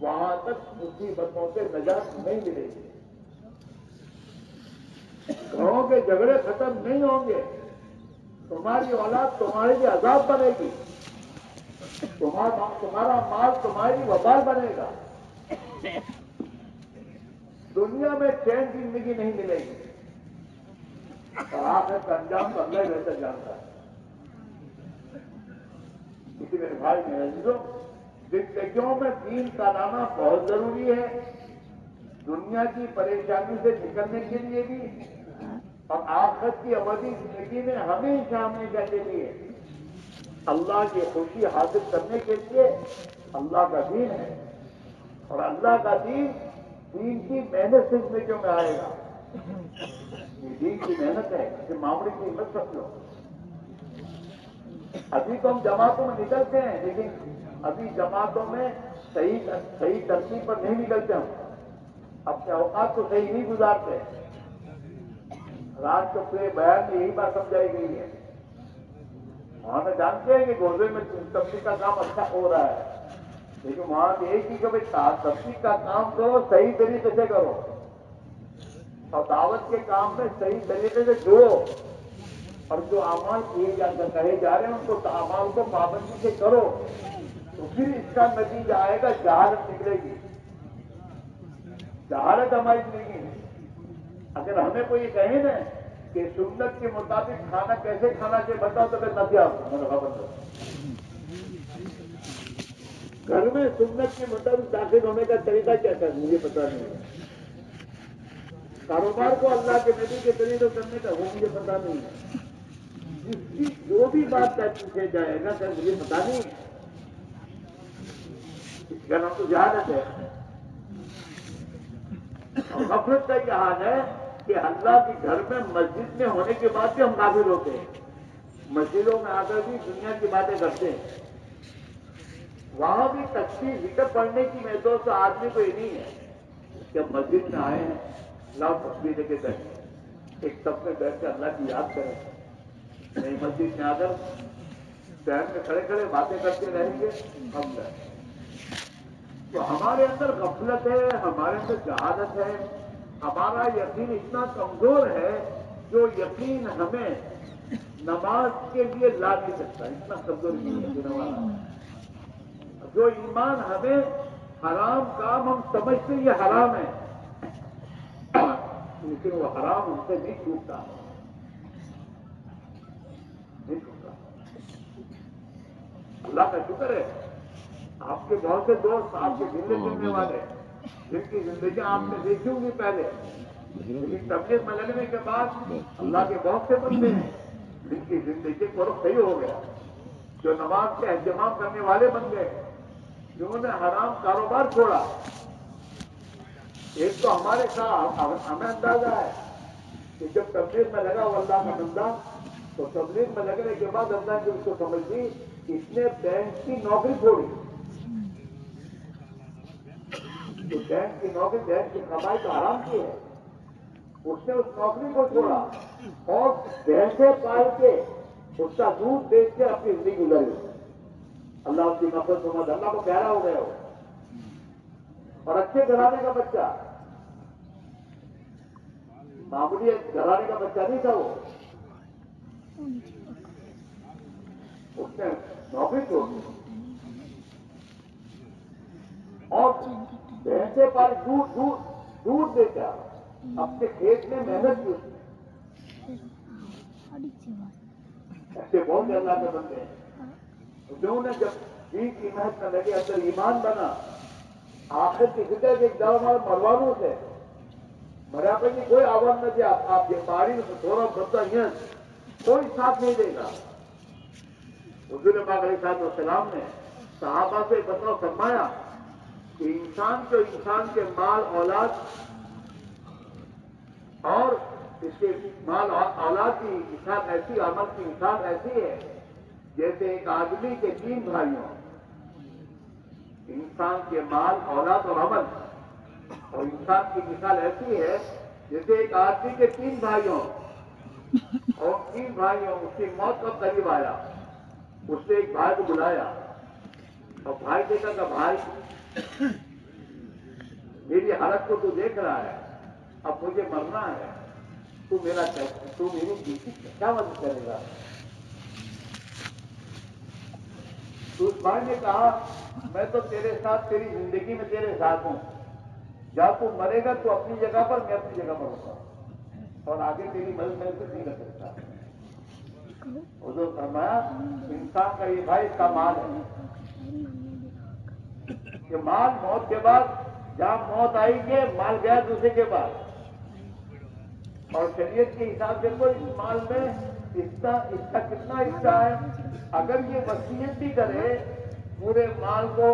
وہاں تک مصیبتوں سے نجات نہیں ملے گی. گھروں کے جھگڑے ختم نہیں ہوں گے. تمہاری اولاد تمہارے لیے عذاب بنے گی. تمہارا مال تمہاری وبال بنے گا. دنیا میں چین زندگی نہیں ملے گی. اور آخرت کا انجام تو اللہ ہی بہتر جانتا ہے. اسی میرے بھائی میرے عزیزوں، زندگیوں میں دین کا لانا بہت ضروری ہے. دنیا کی پریشانی سے نکلنے کے لیے بھی اور آخرت کی ابدی زندگی میں ہمیشہ ہمیشہ کے لیے اللہ کی خوشی حاصل کرنے کے لیے اللہ کا دین ہے. اور اللہ کا دین کی محنت سے زندگیوں میں آئے گا. یہ دین کی محنت ہے کہ معاملے کی مت سمجھو. ابھی تو ہم جماعتوں میں نکلتے ہیں، لیکن ابھی جماعتوں میں صحیح ترتیب پر نہیں نکلتے. ہم اپنے اوقات کو صحیح نہیں گزارتے. رات کو پورے بیان میں یہی بات سمجھائی گئی ہے. وہاں پہ جانتے ہیں کہ گوردے میں تبلیغ کا کام اچھا ہو رہا ہے، لیکن وہاں پہ ایک ہی کہ بھائی تبلیغ کا کام کرو، صحیح طریقے سے کرو، اور دعوت کے کام میں صحیح طریقے سے جڑو. اور جو اعمال کہے جا رہے ہیں ان کو اعمال کو پابندی سے کرو، تو پھر اس کا نتیجہ آئے گا. جہالت نکلے گی. جہالت ہماری زندگی ہے. اگر ہمیں کوئی یہ کہے نا کہ سنت کے مطابق کھانا کیسے کھانا چاہیے بتاؤ تو میں نہ خبر دو. گھر میں سنت کے مطابق داخل ہونے کا طریقہ کیا ہے مجھے پتا نہیں ہے. کاروبار کو اللہ کے نبی کے طریقے کرنے کا وہ مجھے پتا نہیں ہے. جس کی جو بھی بات پوچھے جائے گا سر مجھے پتا نہیں ہے. اس کا نام تو جہالت ہے. اور غفلت کا یہ حال ہے کہ اللہ کے گھر میں مسجد میں ہونے کے بعد بھی ہم غافل ہوتے ہیں. مسجدوں میں آ کر بھی دنیا کی باتیں کرتے ہیں. وہاں بھی تکبیر ذکر پڑھنے کی محسوس تو آدمی کو یہ نہیں ہے کہ ہم مسجد میں آئے ہیں لاؤ تکبیر لے کے بیٹھے ایک سب میں بیٹھ کے اللہ کی یاد کریں. نہیں، مسجد میں آ کر پیر میں کھڑے کھڑے باتیں کرتے رہیں گے ہم گئے. تو ہمارے اندر غفلت ہے، ہمارے اندر جہالت ہے. ہمارا یقین اتنا کمزور ہے جو یقین ہمیں نماز کے لیے لا نہیں سکتا. اتنا کمزور یقین ہمارا. جو ایمان ہمیں حرام کام ہم سمجھتے یہ حرام ہے، لیکن وہ حرام ہم سے نہیں چھوٹتا. نہیں چھوٹتا. اللہ کا شکر ہے آپ کے بہت سے دوست آپ کے دل چلنے والے جن کی زندگی آپ نے دیکھی ہوں گی پہلے، لیکن تبلیغ میں لگنے کے بعد اللہ کے بہت سے بندے ہیں جن کی زندگی کو صحیح ہو گیا، جو نماز کا اہتمام کرنے والے بن گئے، جنہوں نے حرام کاروبار چھوڑا. ایک تو ہمارے ساتھ ہمیں اندازہ ہے کہ جب تبلیغ میں لگا وہ اللہ کا بندہ، تو تبلیغ میں لگنے کے بعد اللہ نے اس کو سمجھ لی اس نے بینک کی نوکری چھوڑی. تو بینک کی نوکری، بینک کی کمائی تو حرام کی ہے. اس نے اس نوکری کو چھوڑا اور بھینسیں پال کے اس کا دودھ بیچ کے اپنی زندگی گزاری. اللہ اس کی نفرت سمجھ اللہ کو پیارا ہو گیا ہو. اور اچھے گھرانے کا بچہ، معمولی گھرانے کا بچہ نہیں تھا وہ. اس نے نوکری چھوڑ دی اور بھینسیں پال دودھ بیچا. اپنے کھیت میں محنت کی. ایسے بہت سے اللہ کے بندے ہیں جو نے جب دین کی محنت میں لگے اندر ایمان بنا. آخر کی فکر کے جاؤ مروانوں سے مرا پہ کی کوئی آواز نہ دیا. آپ یہ پہاڑی تھوڑا بندہ یہ کوئی ساتھ نہیں دے گا. حضور پاک علیہ الصلوۃ والسلام نے صحابہ سے بتاؤ فرمایا کہ انسان کے مال اولاد اور اس کے مال اولاد کی مثال ایسی، عمل کی مثال ایسی ہے جیسے ایک آدمی کے 3 بھائیوں. انسان کے مال اولاد اور عمل اور انسان کی مثال ایسی ہے جیسے ایک آدمی کے 3 بھائیوں اور 3 بھائیوں. اس کی موت کا قریب آیا. اس نے ایک بھائی کو بلایا اور بھائی دیکھا کہ بھائی میری حالت کو تو دیکھ رہا ہے، اب مجھے مرنا ہے، تو میری کیا مدد کرے گا؟ تو اس بھائی نے کہا میں تو تیرے ساتھ، تیری زندگی میں تیرے ساتھ ہوں، جب تو مرے گا تو اپنی جگہ پر، میں اپنی جگہ پر ہوگا، اور آگے تیری مدد میں کچھ نہیں کر سکتا۔ حضور فرمایا انسان کا یہ بھائی اس کا مال ہے کہ مال موت کے بعد، جہاں موت آئی گے مال گیا دوسرے کے بعد، اور شریعت کے حساب سے کوئی اس مال میں اس کا کتنا حصہ ہے، اگر یہ وصیت بھی کرے پورے مال کو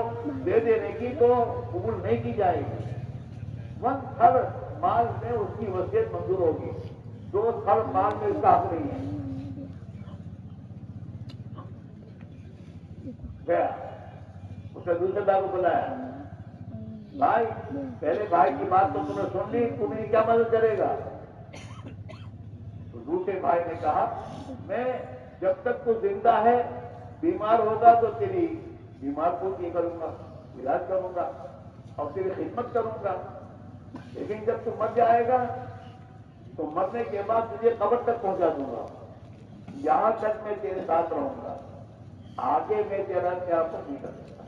دے دینے کی تو قبول نہیں کی جائے گی۔ 1/3 مال میں اس کی وصیت منظور ہوگی، 2/3 مال میں اس کا حق نہیں ہے۔ گیا اسے دوسرے بھائی کو بلایا، بھائی پہلے بھائی کی بات تو تمہیں سن لی، تمہیں کیا مدد کرے گا؟ تو دوسرے بھائی نے کہا میں جب تک تو زندہ ہے، بیمار ہوگا تو تیری بیمار کو یہ کروں گا، علاج کروں گا اور تیری خدمت کروں گا، لیکن جب تو مر جائے گا تو مرنے کے بعد تجھے قبر تک پہنچا دوں گا، یہاں تک میں تیرے ساتھ رہوں گا، آگے میں تیرا کیا نہیں کر سکتا۔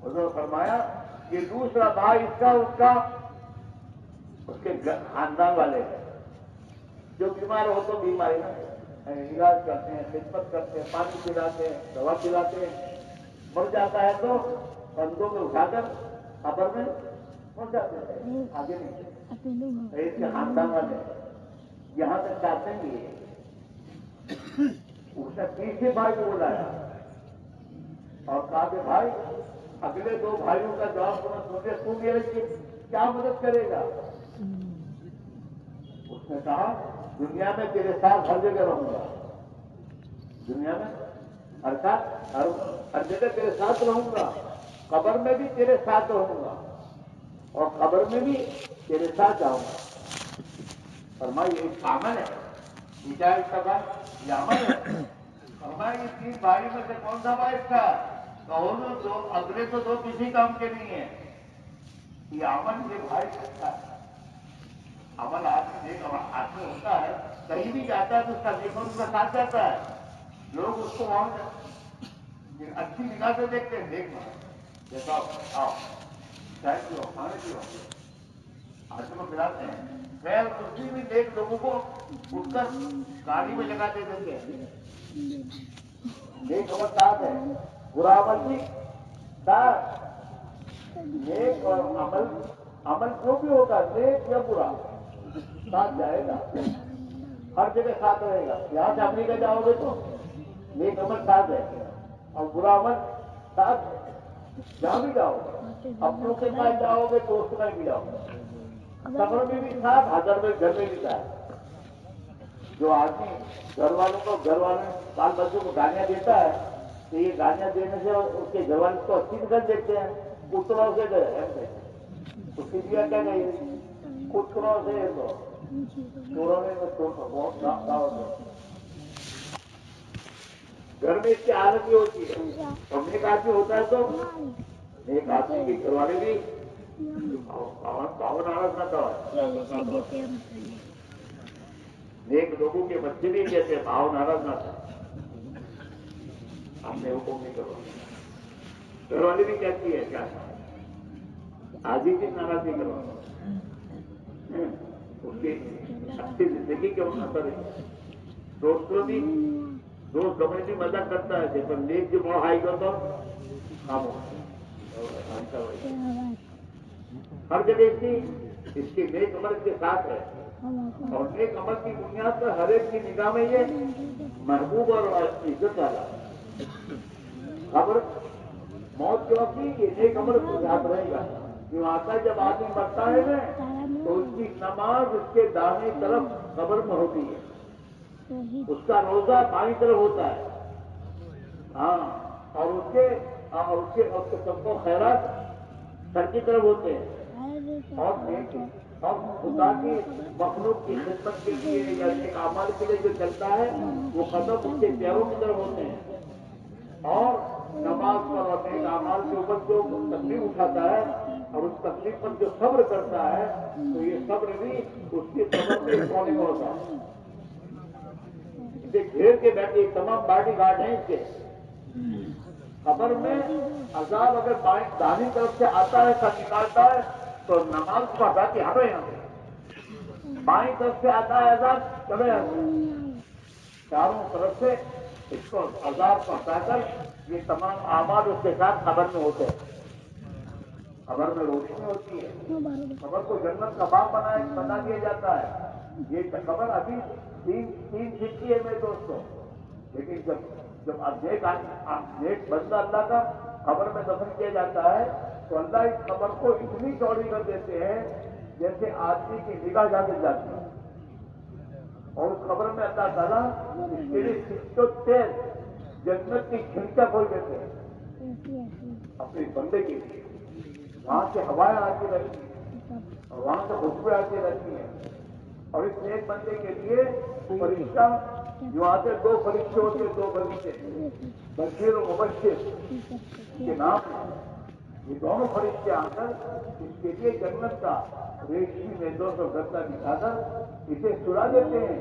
حضور فرمایا یہ دوسرا بھائی اس کے خاندان والے ہیں، جو بیمار ہو تو بیماری علاج کرتے ہیں، خدمت کرتے ہیں، پانی پلاتے ہیں، دوا پلاتے ہیں، مر جاتا ہے تو بندوں میں اٹھا کر قبر میں پہنچ جاتے ہیں، آگے نہیں، اس کے خاندان والے یہاں تک چاہتے ہیں۔ اس نے تیسرے بھائی کو بلایا اور کہا کہ بھائی اگلے 2 بھائیوں کا جواب سنتے تو میرے کی کیا مدد کرے گا؟ اس نے کہا دنیا میں تیرے ساتھ ہر جگہ رہوں گا، دنیا میں ہر جگہ تیرے ساتھ رہوں گا، قبر میں بھی تیرے ساتھ رہوں گا اور قبر میں بھی تیرے ساتھ جاؤں گا۔ فرمایا یہ عمل ہے، ہدایت کا بات یہ عمل ہے۔ فرمایا یہ 3 بھائی میں سے کون سا بھائی تھا؟ اگلے تو 2 کسی کام کے نہیں ہیں، یہ عمل یہ بھائی کرتا ہے۔ عمل آدمی ہوتا ہے، کہیں بھی جاتا ہے تو اس کا دیکھو اس کا ساتھ جاتا ہے، لوگ اس کو وہاں اچھی نگاہ سے دیکھتے ہیں، دیکھا آؤ چائے پیو، کھانے پیو، آج کو پلاتے ہیں، خیر اسی بھی دیکھ لوگوں کو اٹھ کر گاڑی میں لگا دے دیتے ہیں۔ نیک عمل ساتھ ہے، برا عمل بھی ساتھ، نیک اور عمل جو بھی ہوگا نیک یا برا ساتھ جائے گا، ہر جگہ ساتھ رہے گا۔ یہاں سے امریکہ جاؤ گے تو نیک عمل ساتھ ہے اور برا عمل ساتھ ہے، جہاں بھی جاؤ گے، اپنوں کے پاس جاؤ گے دوستوں میں بھی جاؤ گے، سفر میں بھی ساتھ، حضر میں گھر میں بھی ساتھ۔ جو آدمی گھر والوں بال بچوں کو گالیاں دیتا ہے تو یہ گالیاں دینے سے اس کے گھر والے کو اچھی نظر دیکھتے ہیں، کتوں سے گئے اس کی دیا کیا گئی کتوں سے تو چوروں نے بہت گھر میں اس کی عادت بھی ہوتی ہے، اور نیک آدمی ہوتا ہے تو نیک آدمی کے گھر والے بھی باون آرس نہ کرو، نیک لوگوں کے بچے بھی کہتے ہیں بھاؤ ناراض نہ تھا، ہم نے حکم نہیں کرو، گھر والے بھی کہتی ہے کیا آج ہی کی ناراضی کرو، اس کی اچھی زندگی کے اثر ہے۔ دوستوں بھی دوست سمجھ بھی مزہ کرتا ہے، پر نیک جو موڑ آئی گا تو کام ہوتا ہر جگہ اس کی نیک عمل کے ساتھ ہے، اور نیک عمل کی بنیاد پر ہر ایک کی نگاہ میں یہ محبوب اور عزت والا خبر موت کے وقت یہ نیک عمل کے ساتھ رہے گا۔ جو آتا ہے جب آدمی مرتا ہے نا تو اس کی نماز اس کے دائیں طرف قبر میں ہوتی ہے، اس کا روزہ بائیں طرف ہوتا ہے، ہاں، اور اس کے سب کو خیرات سر کی طرف ہوتے ہیں، اور خدا کی مخلوق کی خدمت کے لیے یا نیک اعمال کے لیے جو چلتا ہے وہ قدم اس کے پیروں کی طرف ہوتے ہیں، اور نماز پر اور نیک اعمال کے اوپر جو تکلیف اٹھاتا ہے اور اس تکلیف پر جو صبر کرتا ہے تو یہ صبر بھی اس کے صبر کے ایک کونے میں ہوتا ہے. اسے گھیر کے بیٹھے تمام باڈی گارڈ ہیں اس کے. قبر میں عذاب اگر داہنی طرف سے آتا ہے سب نکالتا ہے تو نماز کو ہٹا کے ہٹو یہاں سے. بائیں طرف سے آتا ہے عذاب چلو یہاں سے. چاروں طرف سے اس کو عذاب کو ہٹا کر یہ تمام اعمال اس کے ساتھ قبر میں ہوتے ہیں. قبر میں روشنی ہوتی ہے. قبر کو جنت کا باغ بنا دیا جاتا ہے. یہ قبر ابھی تین کھڑکی ہے میرے دوستوں. لیکن جب اب نیک بندہ اللہ کا قبر میں دفن کیا جاتا ہے تو اللہ اس قبر کو اتنی چوڑی کر دیتے ہیں جیسے آدمی کی نگاہ جا کے جاتی ہے. اور اس قبر میں اللہ تعالیٰ اس کے لیے 613 جنت کی کھڑکیاں کھول دیتے ہیں اپنے بندے کے لیے. وہاں سے ہوائیں آتی رہتی ہیں اور وہاں سے خوشبویں آتی رہتی ہیں. اور اس نیک بندے کے لیے فرشتہ جو آتے 2 فرشتے ہوتے ہیں, 2 فرشتے بشیر و مبشر کے نام ہیں. یہ دونوں فرشتے آ کر اس کے لیے جنت کا ریشمی میدوں سے گدا دکھا کر اسے سلا دیتے ہیں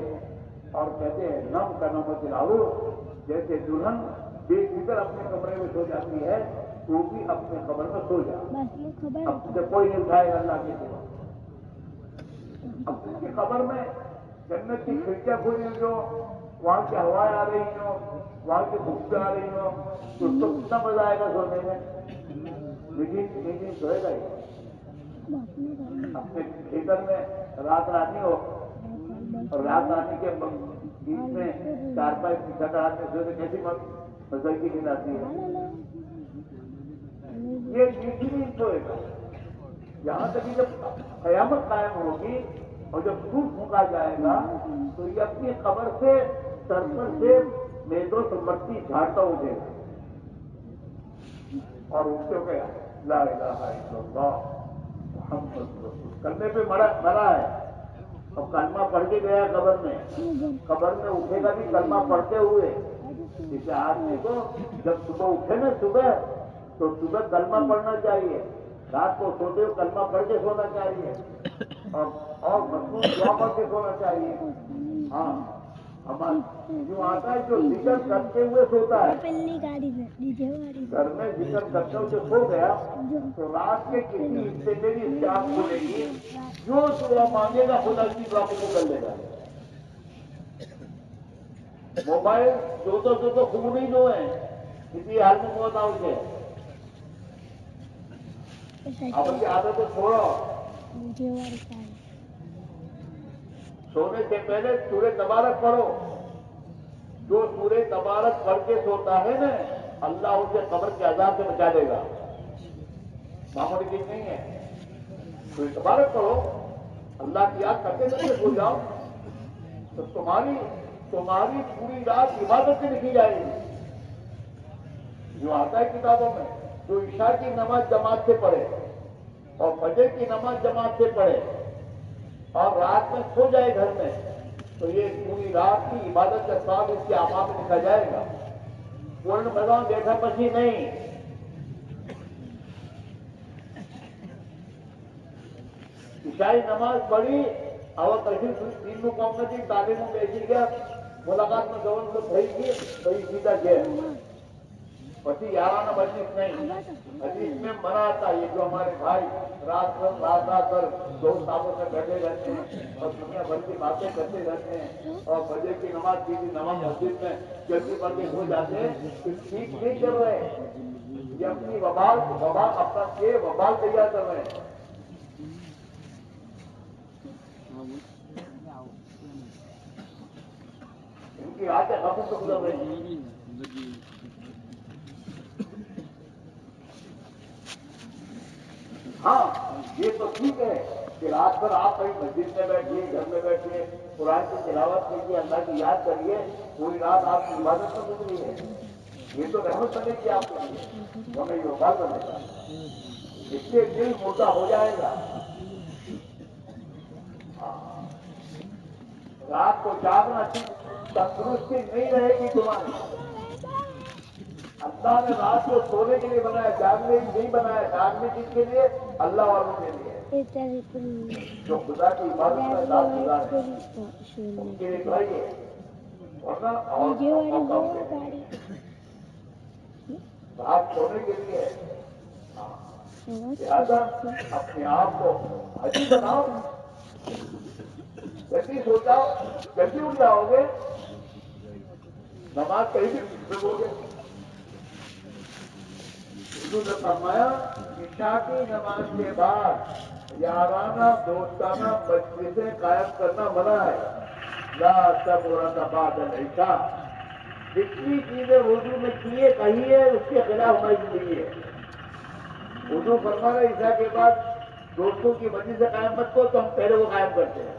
اور کہتے ہیں نم کا نمک لاؤ. جیسے دلہن بے فکر اپنے کمرے میں سو جاتی ہے تو بھی اپنے قبر میں سو جائے. اب سے کوئی نہیں اٹھائے گا اللہ کے سوا. اب اس کی قبر میں جنت کی کھڑکیاں کھلی جو وہاں کی ہوائیں آ رہی ہوں, وہاں کی خوشبوئیں آ رہی ہوں تو اس کو کتنا مزہ آئے گا سونے میں. لیکن سوئے گا ہی. اپنے کھیتر میں رات رانی ہو اور رات رانی کے بیچ میں 4-5 چھت رات میں سوتے کیسی مزے کی نیند آتی ہے. یہ نیند سوئے گا. یہاں تک کہ جب قیامت قائم ہوگی اور جب سور پھونکا جائے گا تو یہ اپنی قبر سے سر پر سے میدوں سے مٹی جھاڑتا اٹھے گا اور اٹھتے ہو گیا لا الہ الا اللہ محمد رسول کرنے پہ مرا ہے اور کلمہ پڑھ کے گیا قبر میں. قبر میں اٹھے گا بھی کلمہ پڑھتے ہوئے. اسے آدمی کو جب صبح اٹھے نا صبح تو صبح کلمہ پڑھنا چاہیے. رات کو سوتے ہوئے کلمہ پڑھ کے سونا چاہیے اور مضبوط دعا پڑھ کے سونا چاہیے. ہاں جو آتا ہے جو ذکر کرتے ہوئے سوتا ہے. گھر میں ذکر کرتے ہوئے سو گیا تو رات کے کسی حصے میں بھی اس کی آنکھ کھلے گی. جو دعا مانگے گا خدا کی دعا کو کر لے گا. موبائل جو خوب نہیں جو ہے کسی حال میں بہت آؤٹ ہے. اب کی عادت کو چھوڑو. سونے سے پہلے سورہ تبارک پڑھو. جو سورہ تبارک پڑھ کے سوتا ہے نا اللہ اسے قبر کے عذاب سے بچا دے گا. معمولی چیز نہیں ہے. سورہ تبارک پڑھو, اللہ کی یاد کرتے کرتے سو جاؤ تو تمہاری پوری رات عبادت سے لکھی جائے گی. جو آتا ہے کتابوں میں جو عشاء کی نماز جماعت سے پڑھے اور فجر کی نماز جماعت سے پڑھے اور رات میں سو جائے گھر میں تو یہ پوری رات کی عبادت کا ثواب اس کے اعمال میں لکھا جائے گا. پورن بھگوان دیکھا پچھی نہیں. عشائی نماز پڑھی اور کہیں تین قوم میں تھی تعلیموں بیچی گیا ملاقات میں گورن کو بھائی کی بھائی سیدھا گیا پچی یارانہ مجلس نہیں. حدیث میں منع آتا ہے جو ہمارے بھائی رات بھر دوست آپس میں بیٹھے رہتے ہیں اور دنیا بھر کی باتیں کرتے رہتے ہیں اور فجر کی نماز کی نماز مسجد میں جلدی پڑھ کے ہو جاتے ہیں تو ٹھیک نہیں کر رہے. یہ اپنی وبال اپنا کے وبال تیار کر رہے ہیں. ان کی راتیں خبر تو گزر رہی ہیں. ہاں یہ تو ٹھیک ہے کہ رات بھر آپ کہیں مسجد میں بیٹھیے گھر میں بیٹھیے قرآن کی تلاوت کیجیے اللہ کی یاد کریے پوری رات آپ کی عبادت میں گزری ہے. یہ تو رحمت بنے گی آپ کے لیے ہمیں یہ وبال بنے گا. اس سے دل مردہ ہو جائے گا. رات کو جاگنا تندرستی نہیں رہے گی تمہاری. اللہ نے رات کو سونے کے لیے بنایا، جاگنے نہیں بنایا. جاگنے کس کے لیے؟ اللہ والوں کے لیے. جو خدا کی عبادت میں رات گزارے ان کے لیے چاہیے. ورنہ اور کام کے لیے رات سونے کے لیے. لہذا اپنے آپ کو حجی بناؤ، جلدی سو جاؤ، جلدی اٹھ جاؤ گے، نماز کہیں بھی لگو گے. حضور نے فرمایا عشاء کی نماز کے بعد یارانہ دوستانہ مجلسیں قائم کرنا منع ہے. لا تبرک بعد العشاء. جتنی چیزیں اردو میں کیے کہی ہے اس کے خلاف ہماری زندگی ہے. اردو فرمانا عشاء کے بعد دوستوں کی مجلس سے قائم مت کرو، تو ہم پہلے وہ قائم کرتے ہیں.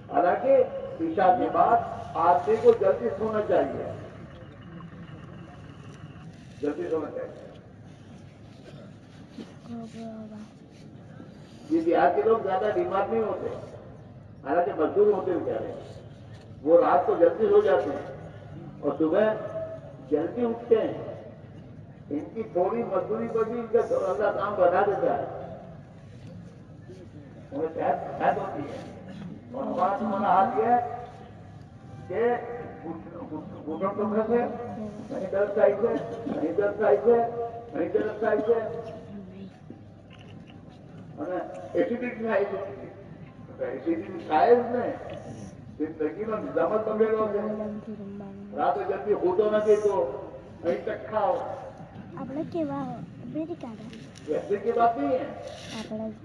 حالانکہ عشاء کے بعد آدمی کو جلدی سونا چاہیے، جلدی سونا چاہیے. یہ دیہات کے لوگ زیادہ بیمار نہیں ہوتے، حالانکہ مزدور ہوتے بیچارے، وہ رات کو جلدی سو جاتے ہیں اور صبح جلدی اٹھتے ہیں. ان کی تھوڑی مزدوری پر بھی ان کا اللہ کام بنا دیتا ہے، انہیں صحت ہوتی ہے. اور ہمارا تمہارا حال یہ ہے کہ گھٹن ٹوکنے سے نہیں درد سائی سے، نہیں درد سائی سے، نہیں درد سائی سے ایسیڈیٹی میں ایسیڈیٹی کھائے اس نے زندگی میں نظامت بگڑ ہوتے ہیں. رات میں جب بھی ہوٹو نہ دے تو نہیں تک کھاؤ. ایسے کی بات نہیں ہے.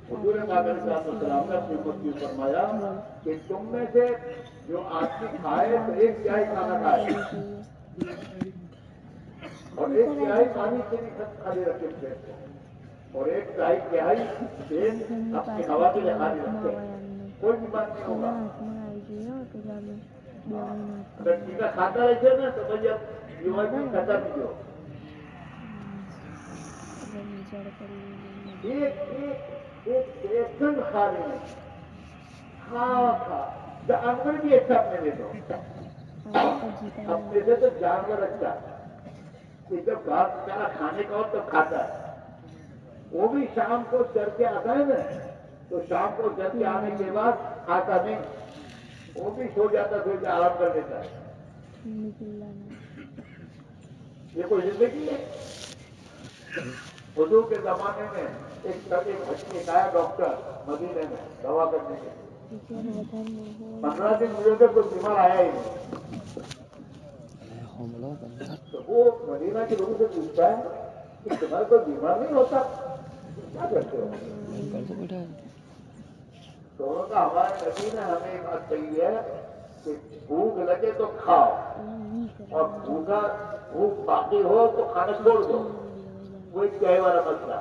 حضور پاک علیہ السلام نے اپنی امت کو فرمایا کہ تم میں سے جو آدمی کھائے تو ایک تہائی کھانا کھائے اور ایک تہائی پانی سے بھی خالی رکھے پیٹ کو، اور ایک تہائی پیٹ اپنی ہوا کے لیے خالی رکھے. کوئی بیمار نہیں ہوگا. اگر ٹیکا کھاتا رہتے نا تو بھائی اب بیماری ختم نہیں ہو. ایک سیکنڈ کھا لیں، جانور بھی ایسا اپنے لے دو. اپنے سے تو جانور اچھا کہ جب گھاس چارا کھانے کا ہو تب کھاتا ہے. وہ بھی شام کو چل کے آتا ہے نا، تو شام کو چل کے آنے کے بعد کھاتا نہیں، وہ بھی سو جاتا، سو کے آرام کر لیتا ہے. یہ کوئی زندگی ہے؟ حضور کے زمانے میں ایک آیا ڈاکٹر مدینے میں دوا کرنے کے لیے. 15 دن مجھے تو کوئی بیمار آیا ہی نہیں. تو وہ مدینہ کے لوگوں سے پوچھتا ہے کہ تمہارا کوئی بیمار نہیں ہوتا، کیا کرتے ہو؟ تو ہمارے نبی نے ہمیں ایک بات کہی ہے کہ بھوک لگے تو کھاؤ، اور بھوک باقی ہو تو کھانا چھوڑ دو. کوئی چائے والا مسئلہ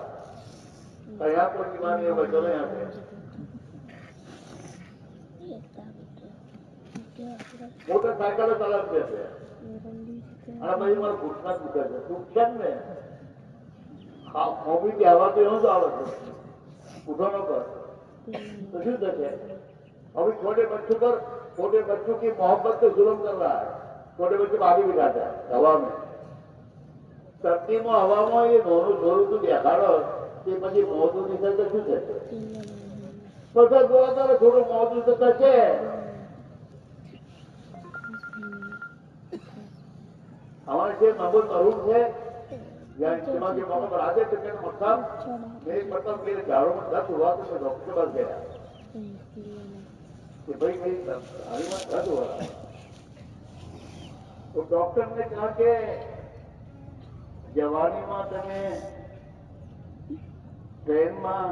یہاں کوئی بیمار نہیں ہوگا. چلو یہاں سے موٹر سائیکل چلاتے تھے. ارے بھائی ہمارا گھٹنا دکھا ہے، تو کیا میں خوبی کی ہوا تو یوں تو آواز اٹھو نہ کر تو کیوں دیکھے. ابھی چھوٹے بچوں کی محبت سے ظلم کر رہا ہے. چھوٹے بچے کو آگے بٹھاتا ہے ہوا میں. سردی میں ہوا میں یہ دونوں چھوڑوں تو دیکھاڑو کہ પછી મોઢું નીકળે શું છે બધા જોવા થોડું મોઢું તો છે. ہمارے سے محمود معروف ہے یا اجتماع کے موقع پر آگے تو میرے مطلب میرے جھاڑوں میں درد ہوا تو میں ڈاکٹر کے پاس گیا کہ بھائی میری جھاڑی میں درد ہو رہا ہے. تو ڈاکٹر نے کہا کہ جوانی میں تمہیں ٹرین میں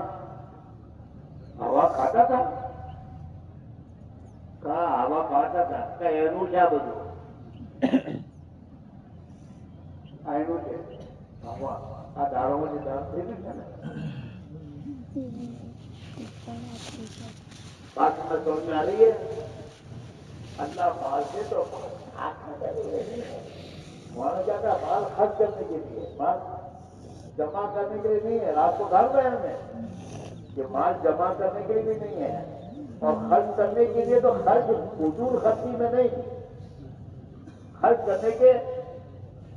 ہوا کھاتا تھا؟ کہا ہوا کھاتا تھا. کہا اینوں کیا بدو اینوں છે હવા આ દાળોમાં જે દાળ થઈ ગઈ છે ને بات میں سمجھ میں آ رہی ہے. اللہ بال سے تو ہاتھ میں نہیں ہے. وہاں جاتا بال خرچ کرنے کے لیے، بال جمع کرنے کے لیے نہیں ہے. رات کو ڈال رہے ہیں ہمیں کہ مال جمع کرنے کے لیے بھی نہیں ہے، اور خرچ کرنے کے لیے تو خرچ فضول خرچی میں نہیں، خرچ کرنے کے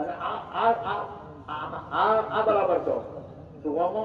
અને આ બરાબર તો સુવામાં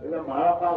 એટલે મારા પાસ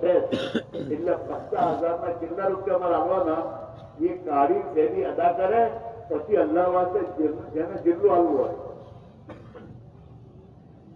છે, એટલે 50,000 ના કેટલા રૂપિયામાં લાવવાના એ કાઢી તેની અદા કરે, પછી અલ્લાહ વાસ્તે જેને જેટલું આવવું હોય।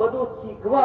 બધું શીખવા,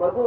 બધું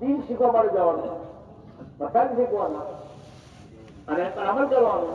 દીન શીખવા માટે જવાનું, બતાવી શીખવાના અને અમલ કરવાનો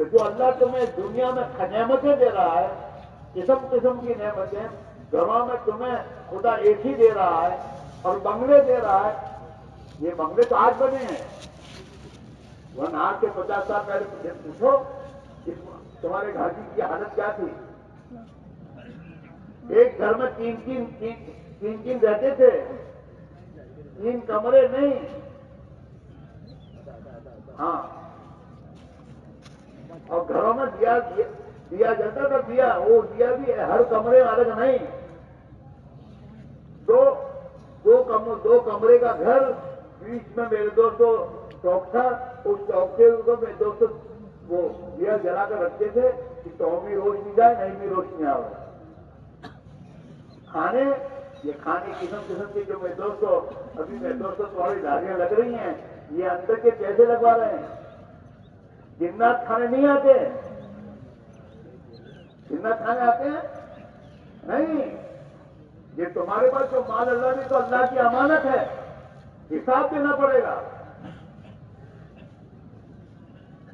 کہ جو اللہ تمہیں دنیا میں نعمتیں دے رہا ہے، قسم قسم کی نعمتیں، گھروں میں تمہیں خدا ایک ہی دے رہا ہے اور بنگلے دے رہا ہے. یہ بنگلے تو آج بنے ہیں، ورنہ آج کے 50 سال پہلے پوچھو تمہارے گھر کی حالت کیا تھی. ایک گھر میں تین رہتے تھے، 3 کمرے نہیں. ہاں، اور گھروں میں دیا جاتا تھا. وہ دیا بھی ہر کمرے میں الگ نہیں. دو کمرے کا گھر، بیچ میں میرے دوستوں چوک تھا. اس چوک کے اوپر میرے دوست وہ دیا جلا کر رکھتے تھے کہ تو بھی روشنی جائے نہیں بھی روشنی آئے. یہ کھانے قسم قسم کے جو میرے دوستوں ابھی میرے دوستوں تھوڑی دھاریاں لگ رہی ہیں، یہ اندر کے پیسے لگوا رہے ہیں. جنات کھانے نہیں آتے. جنات کھانے آتے ہیں نہیں. یہ تمہارے پاس جو مال اللہ نے تو اللہ کی امانت ہے، حساب دینا پڑے گا.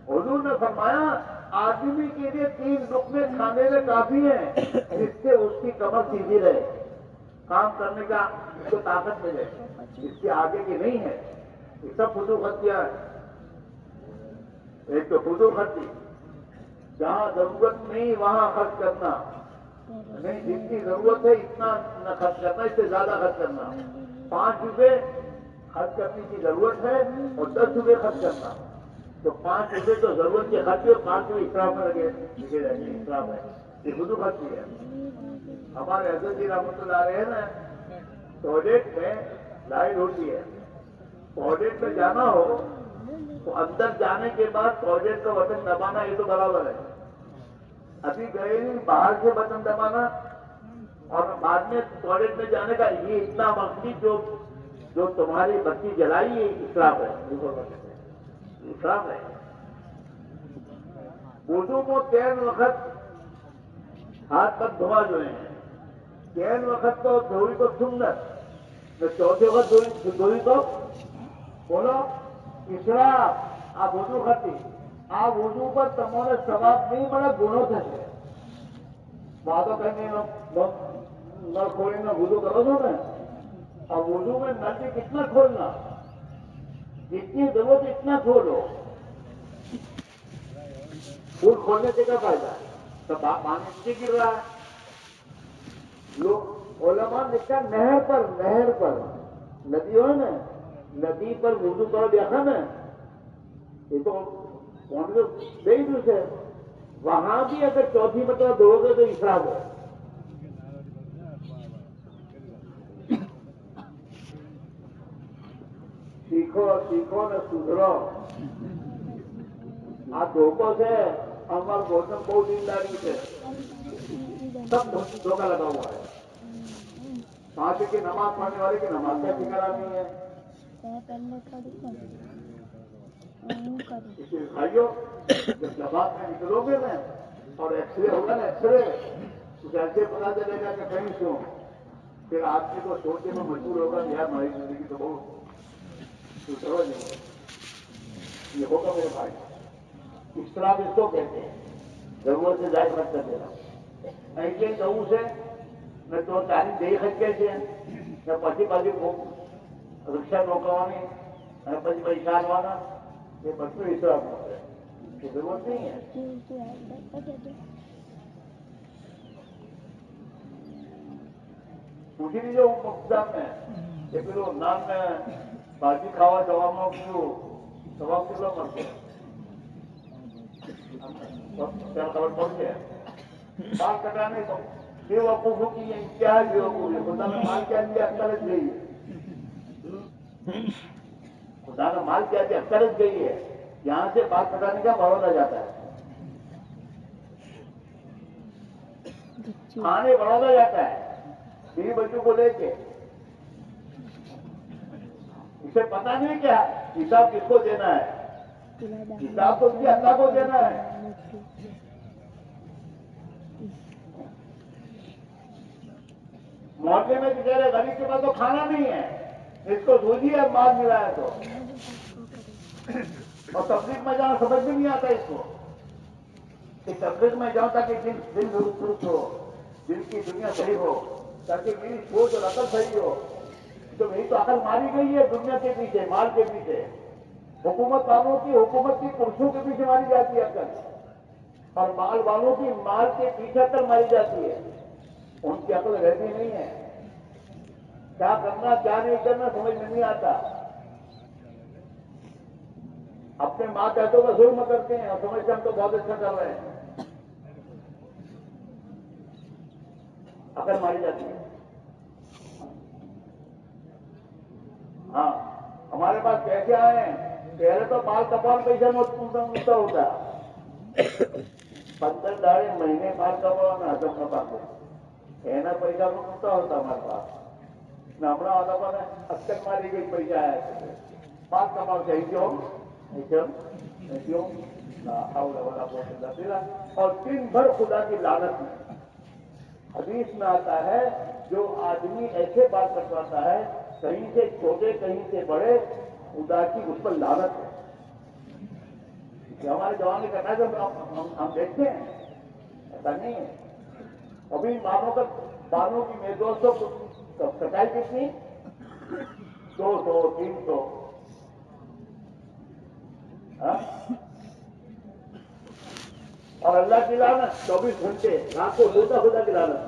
حضور نے فرمایا آدمی کے لیے 3 لقمے کھانے میں کافی ہیں، جس سے اس کی کمر سیدھی رہے، کام کرنے کا اس کو طاقت ملے. اس کے آگے کی نہیں ہے. یہ سب فضول خرچیاں ہیں. ایک تو فضول خرچی، جہاں ضرورت نہیں وہاں خرچ کرنا نہیں. جتنی ضرورت ہے اتنا نہ خرچ کرنا، اس سے زیادہ خرچ کرنا. 5 روپے خرچ کرنے کی ضرورت ہے اور 10 روپے خرچ کرنا. تو 5 روپے تو ضرورت کے خرچ اور 5 روپے اسراف میں لگے جائیں گے. اسراف ہے، یہ فضول خرچی ہے. ہمارے حضرت جی رحمۃ اللہ علیہ نا ٹوائلٹ میں لائن ہوتی ہے. ٹوائلٹ میں جانا ہو تو اندر جانے کے بعد ٹوائلٹ کا بٹن دبانا یہ تو برابر ہے. ابھی گئے نہیں باہر سے بٹن دبانا اور بعد میں ٹوائلٹ میں جانے کا یہ اتنا مقصد جو تمہاری بتی جلائی ہے اسراف ہے. اسراف ہے. وضو کو 3 وقت ہاتھ تک دھوا جو ہیں، 3 وقت تو دھوئی کو سنت، چوتھے وقت دھوئی کو بولو اسراف. آپ وضو کرتی آپ وضو پر تمہارے ثواب نہیں بڑا گنوں سے باتوں کرنے نل کھولنے میں وضو کرو گے نا. اور وضو میں نل بھی کتنا کھولنا، جتنی ضرورت اتنا کھولو. پھول کھولنے سے کیا فائدہ ہے؟ تو پانی نیچے گر رہا ہے. لوگ علماء لکھا نہر پر ندی ہو نا، ندی پر وضو کرو دیکھا نا، یہ تو دور سے وہاں بھی اگر چوتھی مرتبہ دھو گے تو اسراف ہے. سیکھو نہ سدھرو. آپ دھوکوں سے ہمارا گوتم بہت دینداری سے سب دھوکہ لگا ہوا ہے. 5 کی نماز پڑھنے والے کی نماز کا ٹھکانا نہیں ہے. بھائیو جب جماعت میں نکلو گے نا اور ایکس رے ہوگا نا، ایکس رے کچھ ایسے پتا چلے گا کہ کہیں سو پھر آدمی کو سوچنے میں مجبور ہوگا کہ یار ہماری زندگی تو بہت سمجھ نہیں. یہ ہوگا میرے بھائی. اسراف اس کو کہتے ہیں، ضرورت سے زائد خرچ کر دینا. ایسے گؤں سے میں 2 تعلیم دے سکتے تھے میں پتی کو رکشا روکوانی میں پتی پریشان والا یہ بچوں اسراف ہوتا ہے. یہ ضرورت نہیں ہے. پوچھی لیجیے وہ مقدام میں کہ پھر وہ نام میں بھاجی کھاوا جواب کلو مرتے خبر پڑتی ہے. بال کٹانے کو بے وقوفوں کی انتہائی بے وقوف ہے. خدا نے مال کیا دیا اکثرت گئی ہے. خدا نے مال کیا دیا اکثرت گئی ہے. یہاں سے بال کٹانے کا بڑھودا جاتا ہے، کھانے بڑھودا جاتا ہے بیوی بچوں کو لے کے. اسے پتا نہیں کیا حساب کس کو دینا ہے. حساب تو کیا اللہ کو دینا ہے. محلے میں کہہ رہے غریب کے پاس تو کھانا نہیں ہے، اس کو سوچیے اب مال ملا ہے تو. اور تفریح میں جانا سمجھ میں نہیں آتا اس کو. کہ تبلیغ میں جاؤں تاکہ دل درست ہو، دل کی دنیا صحیح ہو، تاکہ میری سوچ اور عقل صحیح ہو. تو میری تو عقل ماری گئی ہے دنیا کے پیچھے، مال کے پیچھے. حکومت والوں کی حکومت کی کرسیوں کے پیچھے ماری جاتی ہے عقل، اور مال والوں کی مال کے پیچھے عقل ماری جاتی ہے. ان کی عقل رہتی نہیں ہے. کیا کرنا کیا نہیں کرنا سمجھ میں نہیں آتا. اپنے ماں کہتوں کا ظلم کرتے ہیں اور سمجھتے ہم تو بہت اچھا کر رہے ہیں. عقل ماری جاتی ہے. ہاں، ہمارے پاس پیسے آئے ہیں، پہلے تو مال کپال پیسہ ملتا ہوتا. 15 داڑے مہینے مال کپڑا میں ہزم نہ پاتے اینا پیسہ ملتا ہوتا ہمارے پاس. ہمارا والا نے اتک ماری گئی پیسہ آیا مال کپال سے کیوں اور دن بھر خدا کی لعنت میں. حدیث میں آتا ہے جو آدمی ایسے بات کرواتا ہے کہیں سے چھوٹے کہیں سے بڑے، خدا کی اس پر لعنت ہے. ہمارے جوان کرنا ہے جو ہم دیکھتے ہیں ایسا نہیں ہے. ابھی بالوں کی میرے دوستوں کو کٹائی کتنی 200 300. اور اللہ کی لعنت 24 گھنٹے رات کو سوتا خدا کی لعنت.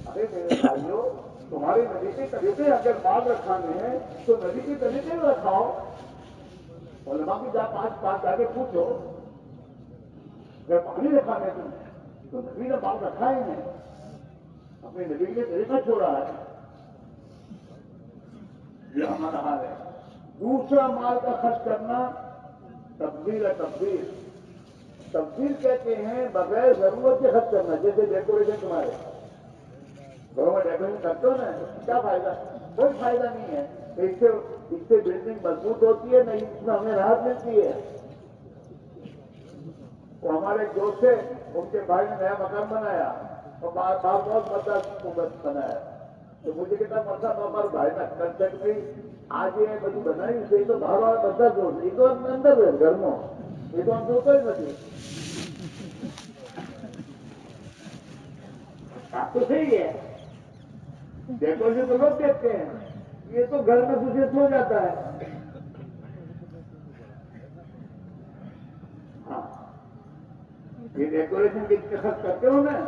ارے میرے بھائیوں، تمہاری نبی کی طریقے اگر بال رکھانے ہیں تو نبی کی طریقے میں رکھاؤ. علماء کی پانچ جا کے پوچھو اگر پانی رکھانے تمہیں تو نبی نے بال رکھا ہی نہیں، اپنے نبی کے طریقہ چھوڑا ہے. یہ ہمارا حال ہے. دوسرا مال کا خرچ کرنا تبدیل ہے. تبدیل کہتے ہیں بغیر ضرورت کے خرچ کرنا. جیسے ڈیکوریشن تمہارے گھروں میں ڈیکوریشن کرتے ہو نا، کیا فائدہ؟ کوئی فائدہ نہیں ہے. اس سے بلڈنگ مضبوط ہوتی ہے نہیں، اس میں ہمیں راحت ملتی ہے. وہ ہمارے دوست تھے، ان کے بھائی نے نیا مکان بنایا اور بہت مدد بنایا. تو مجھے کتنا مرتا ہمارے بھائی نے کنسرٹ میں آج یہ بدھی بنائی اسے تو باہر والا بدہ جو یہ تو اندر ہے گھر میں، یہ تو ہم تو کوئی نہیں. آپ تو صحیح ہے، ڈیکوریشن تو لوگ دیکھتے ہیں، یہ تو گھر میں گزرت ہو جاتا ہے. ہاں، یہ ڈیکوریشن کے خرچ کرتے ہو نا.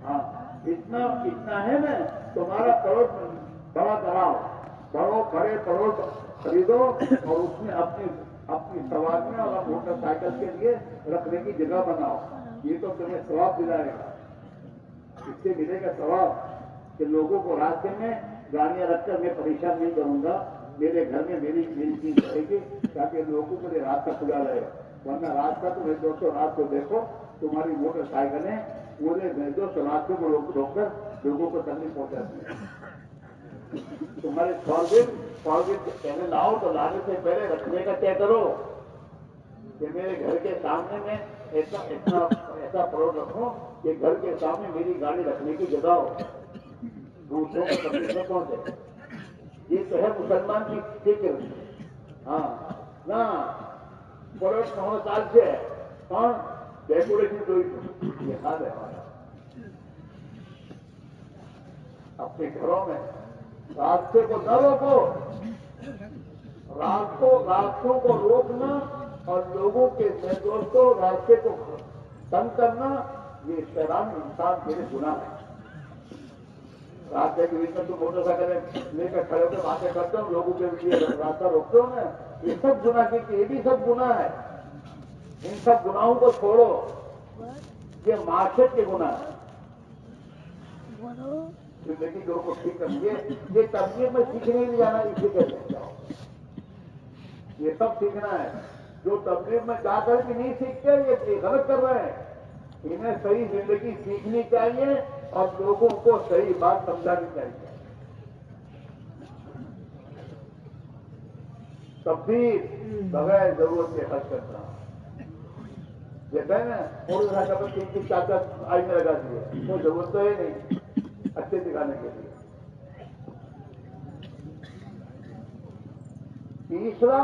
ہاں، اتنا ہے نا. تمہارا کروڑ بڑا کراؤ، بڑے کروڑ خریدو اور اس میں اپنی سواریاں اور موٹر سائیکل کے لیے رکھنے کی جگہ بناؤ. یہ تو تمہیں ثواب دلائے گا. اس سے ملے گا ثواب کہ لوگوں کو راستے میں گاڑیاں رکھ کر میں پریشان نہیں کروں گا. میرے گھر میں میری چیز رہے گی تاکہ لوگوں کو یہ راستہ کھلا رہے. ورنہ راستہ تو میرے دوستوں رات کو دیکھو تمہاری موٹر سائیکلیں پورے بھیجو تو راستے کو روک کر لوگوں کو تکلیف پہنچاتی ہے. تمہارے فارگیٹ پہلے لاؤ تو لانے سے پہلے رکھنے کا طے کرو کہ میرے گھر کے سامنے میں ایسا پروڈ رکھو کہ گھر کے سامنے میری گاڑی رکھنے کی جگہ ہو، دوسروں کو تکلیف نہ پہنچے. یہ تو ہے مسلمان کی فکر. ہاں نہ پروڈ 9 سال سے ہے. کون ڈیکوریشن کوئی یہ حال ہے ہمارا. اپنے گھروں میں راستے کو نہ روکو. راستوں کو روکنا اور لوگوں کے دوستوں راستے کو تنگ کرنا یہ شیطان انسان کے لیے گناہ ہے. راستے کے بیچ میں تم موٹر سائیکل لے کر کھڑے ہو کے باتیں کرتے ہو، لوگوں کے لیے راستہ روکتے ہو نا، یہ سب گناہ یہ بھی سب گناہ ہے. ان سب گناہوں کو چھوڑو، یہ معاشرت کے گناہ ہے. زندگی لوگوں کو ٹھیک کریے. یہ تبلیغ میں سیکھنے نہیں جانا، اسی کہتے جاؤ. یہ سب سیکھنا ہے. جو تبلیغ میں جا کر بھی نہیں سیکھتے یہ غلط کر رہے ہیں. انہیں صحیح زندگی سیکھنی چاہیے اور لوگوں کو صحیح بات سمجھانی چاہیے. تبدیل بغیر ضرورت کے خرچ کرنا. جیسے نا موٹر سائیکل پر 3-4 آئینے لگا دیے، کوئی ضرورت تو ہے نہیں اچھے دکھانے کے لیے. تیسرا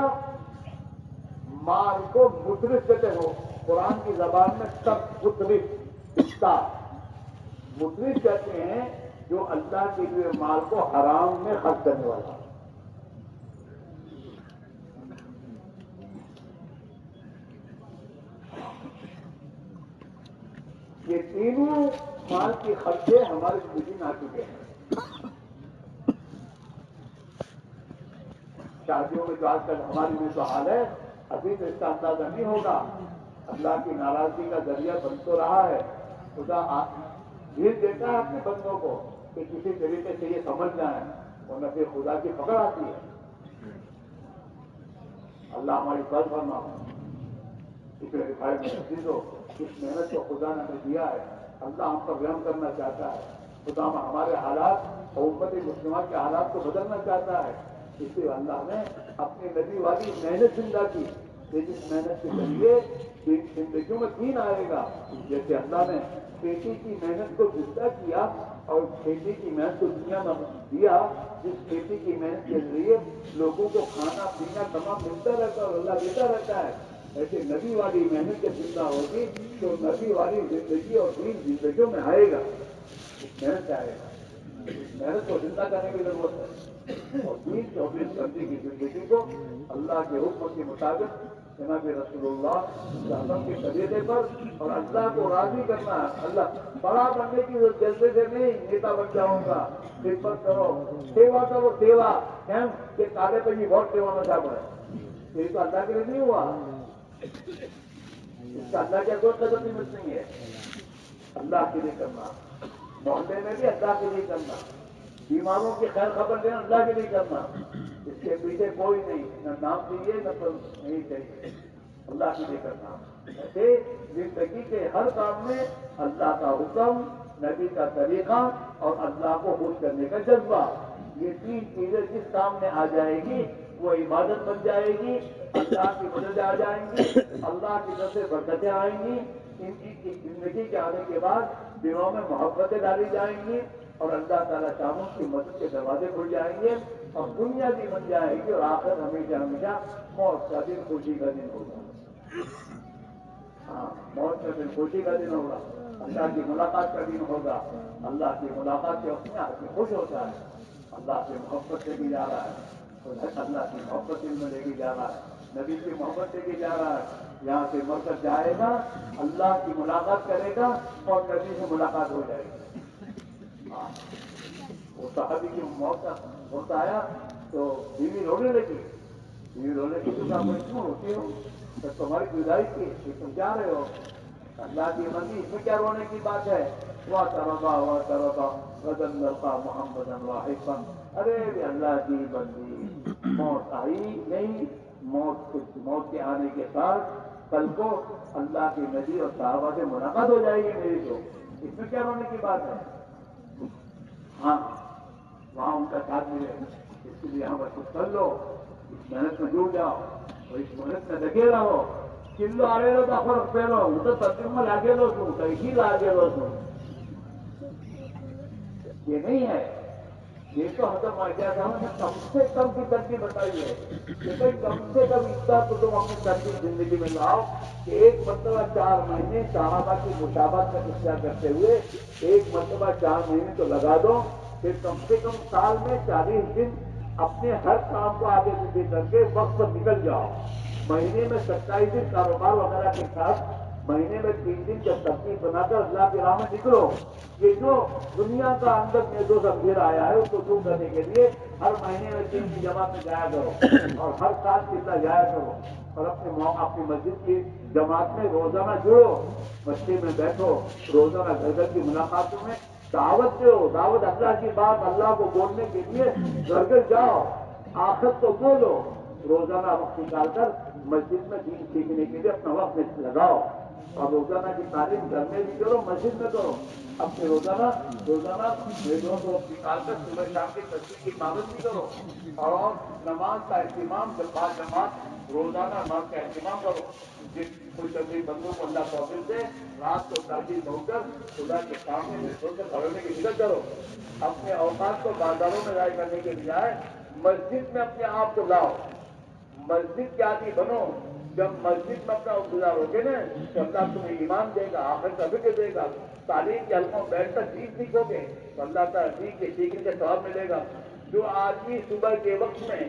مال کو مدرس دیتے ہو. قرآن کی زبان میں سب مترف کہتے ہیں جو اللہ کے لیے مال کو حرام میں خرچ کرنے والا. یہ تینوں مال کے خرچے ہمارے زندگی میں آ چکے ہیں. شادیوں میں جو آج کل ہماری میں تو حال ہے, ابھی تو اس کا اندازہ نہیں ہوگا. اللہ کی ناراضگی کا ذریعہ بن تو رہا ہے. خدا بھیڑ دیتا ہے اپنے بندوں کو کہ کسی طریقے سے یہ سمجھ جائیں, ورنہ پھر خدا کی پکڑ آتی ہے. اللہ ہماری فرض فرماؤ. اس محنت کو خدا نے ہمیں دیا ہے. اللہ ہم پر رحم کرنا چاہتا ہے. خدا ہمارے حالات اور امت مسلمہ کے حالات کو بدلنا چاہتا ہے. اس لیے اللہ نے اپنی نبی والی محنت زندہ کی. جس محنت کے ذریعے زندگیوں میں دین آئے گا. جیسے اللہ نے کھیتی کی محنت کو زندہ کیا اور کھیتی کی محنت کو دنیا میں دیا, جس کھیتی کی محنت کے ذریعے لوگوں کو کھانا پینا تمام ملتا رہتا ہے اور اللہ دیتا رہتا ہے, ایسے نبی والی محنت جب زندہ ہوگی تو نبی والی زندگی اور دین زندگیوں میں آئے گا. محنت آئے گا. محنت کو زندہ کرنے کی ضرورت ہے اور دین 24 گھنٹے کی زندگی کو اللہ کے حکم کے مطابق جناب رسول اللہ صلی اللہ علیہ وسلم کے طریقے پر اور اللہ کو راضی کرنا ہے. اللہ بڑا بننے کی جلدی سے نہیں نیتا بن جاؤں گا. خدمت کرو, سیوا کرو. سیوا کہ کالے پہ بھی بہت سیوا نہ پڑے. یہ تو اللہ کے لیے نہیں ہوا. اس کا اللہ کے کوئی قدر نہیں ملتی ہے. اللہ کے لیے کرنا, محلے میں بھی اللہ کے لیے کرنا, بیماروں کی خیر خبر دینا اللہ کے لیے کرنا. اس کے پیچھے کوئی نہیں, نہ نام چاہیے نہ تو نہیں چاہیے. اللہ کے لیے کرنا. ایسے زندگی کے ہر کام میں اللہ کا حکم, نبی کا طریقہ اور اللہ کو خوش کرنے کا جذبہ, یہ تین چیزیں جس کام میں آ جائے گی وہ عبادت بن جائے گی. اللہ کی مدد آ جائیں گی, اللہ کی طرف سے برکتیں آئیں گی. ان کی زندگی کے آنے کے بعد دلوں میں محبتیں ڈالی جائیں گی اور اللہ تعالیٰ شاموں کی مدد کے دروازے کھل جائیں گے اور دنیا بھی بن جائے گی اور آخر ہمیشہ ہمیشہ موت کا دن خوشی کا دن ہوگا. ہاں, موت کا دن خوشی کا دن ہوگا. اللہ کی ملاقات کا دن ہوگا. اللہ کی ملاقات سے اپنے آدمی خوش ہوتا ہے. اللہ سے محبت لے کے جا رہا ہے. اللہ کی محبت دل میں لے کے جا رہا ہے. نبی کی محبت لے کے جا رہا ہے. یہاں سے مر کر جائے گا, اللہ کی ملاقات کرے گا اور نبی سے ملاقات ہو جائے گی. وہ صحابی کی موت کا وقت آیا تو بیوی رونے لگی. بیوی رونے کی تو میں کیوں ہوتی ہوں, تو تمہاری گزارش کی کہ تم جا رہے ہو. اللہ کی مرضی, اس میں کیا رونے کی بات ہے. وَتَرَضَا غَدًا نَلْقَىٰ مُحَمَّدًا وَحِبًّا. ارے اللہ کی بندی, موت آئی نہیں. موت کے آنے کے بعد کل کو اللہ کے نبی اور صحابہ سے ملاقات ہو جائے گی میری. تو اس میں کیا رونے کی بات ہے. ہاں, وہاں ان کا ساتھ ملے. اس کے لیے ہم کچھ کر لو, اس محنت میں جڑ جاؤ اور اس محنت میں لگے رہو. چلو آ رہے ہو تو فرق پہلو ہوں تو ترتیب میں لاگے لو سوں کہیں لاگے لو سوں. یہ نہیں ہے. یہ تو حضرت مارکیٹ نے کم سے کم کی ترتیب بتائی ہے کہ بھائی کم سے کم اتنا تو تم اپنی ترتیب زندگی میں لاؤ کہ ایک مرتبہ 4 مہینے صحابہ کی مشابہت کا اختیار کرتے ہوئے ایک مرتبہ 4 مہینے تو لگا دو. پھر کم سے کم سال میں 40 دن اپنے ہر کام کو آگے پیچھے کر کے وقت پر نکل جاؤ. مہینے میں 27 دن کاروبار وغیرہ کے ساتھ, مہینے میں 3 دن جب ترتیب بنا کر اللہ کی راہ میں نکلو. یہ جو دنیا کا اندر میں جو اندھیرا آیا ہے اس کو دور کرنے کے لیے ہر مہینے میں 3 کی جماعت میں جایا کرو اور ہر سال کتنا جایا کرو اور اپنی مسجد کی جماعت میں روزانہ جڑو. مسجد میں بیٹھو, روزانہ گھر گھر کی ملاقاتوں میں دعوت دو. دعوت اللہ کی بات اللہ کو بولنے کے لیے گھر گھر جاؤ. آخر تو بولو. روزانہ وقت نکال کر مسجد میں دین سیکھنے کے لیے اپنا وقت لگاؤ اور روزانہ کی تعلیم گھر میں بھی کرو, مسجد میں کرو. اپنے روزانہ ویدوں کو نکال کر صبح شام کی تصویر کی پابندی کرو اور نماز کا اہتمام, جماعت روزانہ نماز کا اہتمام کرو. جس کوئی تقریب بندوں کو اللہ توفیق دے رات کو تاکید ہو کر خدا کے سامنے بھرنے کی فکر کرو. اپنے اوقات کو بازاروں میں ضائع کرنے کے بجائے مسجد میں اپنے آپ کو لاؤ. مسجد کے عادی بنو. جب مسجد میں اپنا گزار ہوگے نا تو اللہ تمہیں ایمان دے گا، آخر کا فکر دے گا، تعلیم کے حلقوں میں بیٹھ کر چیز سیکھو گے تو اللہ تعالیٰ سیکھنے کے ثواب ملے گا۔ جو آدمی صبح کے وقت میں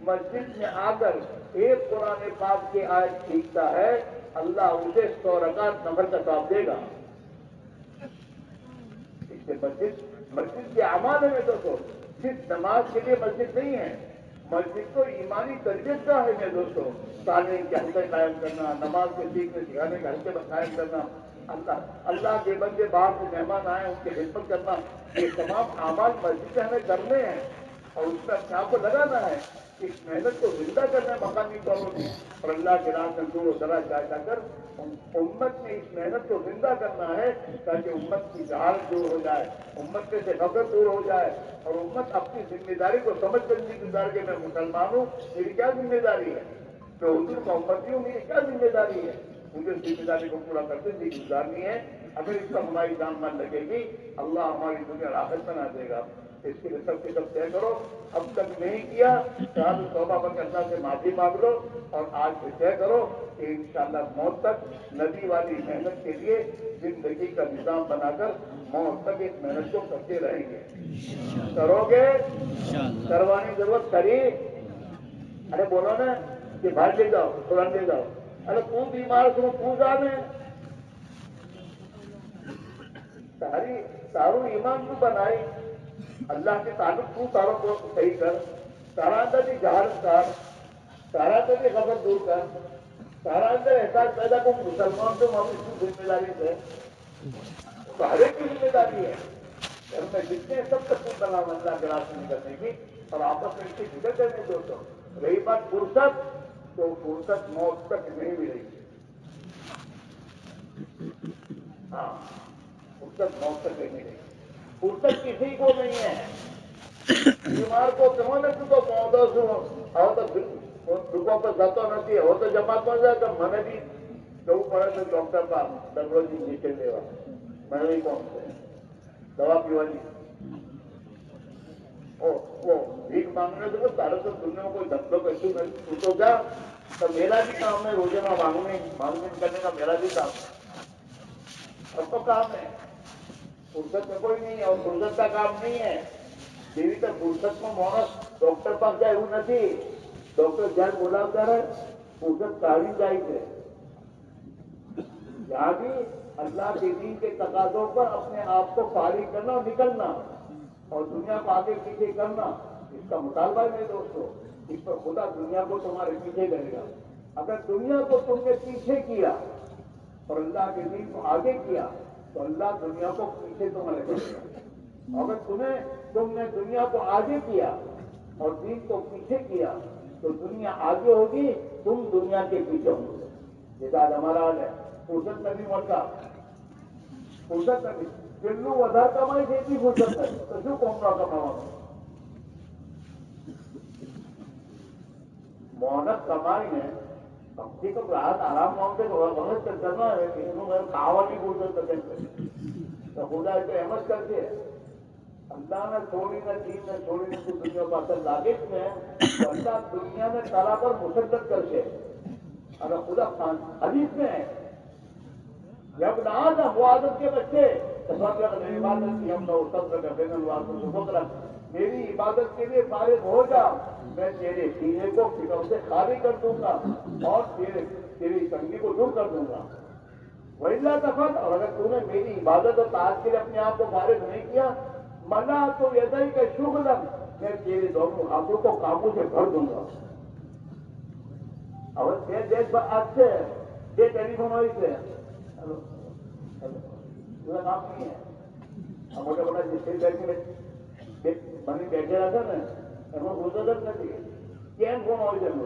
مسجد میں آ کر ایک قرآن پاک کی آیت سیکھتا ہے، اللہ اسے 100 رکعت نفل کا ثواب دے گا۔ اس سے مسجد کے اعمال میں دوستوں صرف نماز کے لیے مسجد نہیں ہے، مسجد کو ایمانی تربیت کا ہے میرے دوستوں۔ تعلیم کے حلقے قائم کرنا، نماز کے سیکھنے سکھانے کے حلقے قائم کرنا، اللہ کے بندے باہر سے مہمان آئے ان کی خدمت کرنا، یہ تمام اعمال مسجد سے ہمیں کرنے ہیں اور اس میں اپنے آپ کو لگانا ہے۔ اس محنت کو زندہ کرنا ہے مقامی طوروں کی، اور اللہ کے راہ میں دور و دراز جا کر امت میں اس محنت کو زندہ کرنا ہے تاکہ امت کی جہالت دور ہو جائے، امت میں سے غفلت دور ہو جائے اور امت اپنی ذمہ داری کو سمجھ کر گزار کے میں مسلمان ہوں، میری کیا ذمہ داری ہے، میں حضور کا امتی ہوں، میری کیا ذمہ داری ہے، مجھے ذمہ داری کو پورا کرتے زندگی گزارنی ہے۔ اگر اس پر ہماری جان مان لگے گی اللہ ہماری دنیا آخرت بنا دے گا۔ اس کے لیے سب کے سب طے کرو، اب تک نہیں کیا چاہے توبہ کر کے اللہ سے معافی مانگ لو اور آج سے طے کرو کہ انشاءاللہ موت تک نبی والی محنت کے لیے زندگی کا نظام بنا کر موت تک اس محنت کو کرتے رہیں گے۔ کرو گے؟ کروانے کی ضرورت کری؟ ارے بولو نا کہ بھائی لے جاؤ، قرآن لے جاؤ، ارے تو بیمار تو جانے تارو ایمان تو بنائی، اللہ کے تعلق تو تاروں کو صحیح کر، تارا اندر بھی جہالت کر، تارا اندر بھی غفلت دور کر، تارا اندر احساس پیدا کو مسلمان تو ہم اس کی ذمہ داری سے تو ہر ایک کی ذمہ داری ہے، گھر میں جتنے سب تک بنا اللہ کے راستے نکلنے کی اور آپس میں اس کی فکر کرنے دوستوں۔ رہی بات فرصت تو فرصت موت تک نہیں ملے گی، ہاں فرصت موت تک نہیں ملے گی، فرصت کسی کو نہیں ہے۔ بیمار کو کہوں نا تو پودوں سے اور تو دکھوں پہ جاتا نہیں ہے، وہ تو جماعت میں جائے تو میں نے بھی جب پڑے تو ڈاکٹر پاس ڈاکٹر جی نیچے لیوا میں بھی کون سے دوا پیوانی وہ بھیک مانگنے تو سارے تو دنیا میں کوئی دھندوں کیسے نہیں تو جا تو میرا بھی کام ہے روزانہ مانگنے کرنے کا میرا بھی کام ہے، سب کو کام ہے، فرصت میں کوئی نہیں ہے اور فرصت کا کام نہیں ہے۔ دیوی تو فرصت میں مونس ڈاکٹر پاس جائے એવું નથી، ڈاکٹر جان બોલાવતા રહે فرصت کاری جائے છે، یہاں بھی اللہ کے دین کے تقاضوں پر اپنے آپ کو فارغ کرنا اور نکلنا اور دنیا کو آگے پیچھے کرنا، اس کا مطالبہ ہے میرے دوستوں۔ اس پر خدا دنیا کو تمہارے پیچھے کرے گا۔ اگر دنیا کو تم نے پیچھے کیا اور اللہ کے دین کو آگے کیا تو اللہ دنیا کو پیچھے تمہارے کرے گا۔ اگر تم نے دنیا کو آگے کیا اور دین کو پیچھے کیا تو دنیا آگے ہوگی، تم دنیا کے پیچھے ہوں گے۔ جیسا آج ہمارا حال ہے، فرصت میں بھی مرتا، فرصت میں بھی چلو وزار کمائی دیتی فرصت ہے تو جو کون کا کماؤ محنت کمائی ہے کم سے کم رات آرام مانگتے محنت کرنا ہے کہ کھاوا کی فرصت کرتے تو خدا تو احمد کرتے اللہ نے چھوڑی نہ چیز نے چھوڑی نہ تو دنیا کو اثر لاگت میں تو اللہ دنیا میں تالا پر مسدت کر کے اگر خدا حدیث میں ہے جب نہ وہ عادت کے بچے عبادت کی ہم لوگ سب کا میری عبادت کے لیے فارغ ہو جا، میں تیرے سینے کو فکر سے خالی کر دوں گا اور تیری تنگی کو دور کر دوں گا۔ وَإِلَّا تَفْعَلْ، اور اگر تم نے میری عبادت اور طاعت کے لیے اپنے آپ کو فارغ نہیں کیا منا تو یدئی کا شغلم، میں تیرے دونوں ہاتھوں کو کاموں سے بھر دوں گا۔ اور دیش اچھے یہ ٹیلیفون ہوئی سے پورا کام نہیں ہے، موٹا موٹا جس سے بنی بیٹھے رہتا نا એમાં ગુજરત નથી કેમ ફોન આવી જાય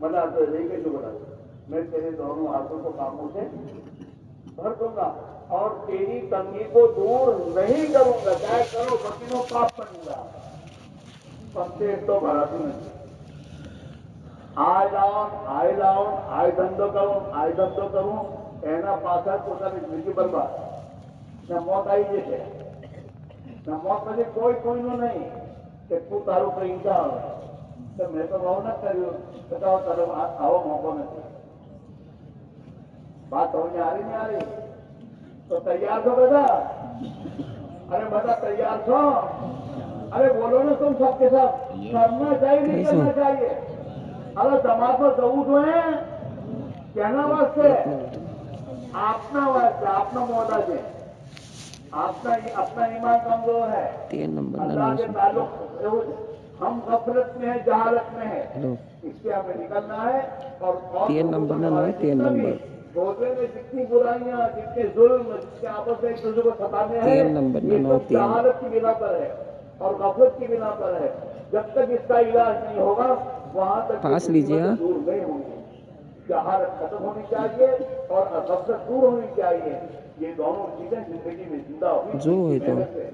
مطلب آپ رہی کے جو بنا میں تیرے دونوں ہاتھوں کو کاموں سے بھر دوں گا اور تیری تنگی کو دور نہیں کروں گا، چاہے کرو بکینوں پاپ کروں گا پتے تو بھراتی نہیں آئے دھندو کروں એના પાછળ પોતાની જિંદગી બરબાદ ને મોત આવી જશે ને મોત પછી કોઈનું નહીં કે તું તારું કઈ ઈચ્છા આવે تو میں تو رونق کری ہوں بتاؤ چلو آؤ موقع میں بات سمجھ آ رہی نہیں آ رہی تو تیار ہو بیٹا ارے بیٹا تیار ہو ارے بولو نا تم سب کے ساتھ کرنا چاہیے نہیں کرنا چاہیے ارے دماغ میں ضرور ہوئے کہنا واسطے اپنا واسطے اپنا مودا جی اپنا ایمان کمزور ہے اللہ کے تعلق ہم غفلت میں ہے جہالت میں ہے اس سے ہمیں نکلنا ہے اور جتنا بھی چھوٹے میں جتنی برائیاں جتنے ظلم جتنے آپس میں ایک دوسرے کو ستانے ہیں یہ سب جہالت کی بنا پر ہے اور غفلت کی بنا پر ہے جب تک اس کا علاج نہیں ہوگا وہاں تک مصیبتیں دور نہیں ہوں گی جہالت ختم ہونی چاہیے اور غفلت دور ہونی چاہیے یہ دونوں چیزیں زندگی میں زندہ ہوئی محنت سے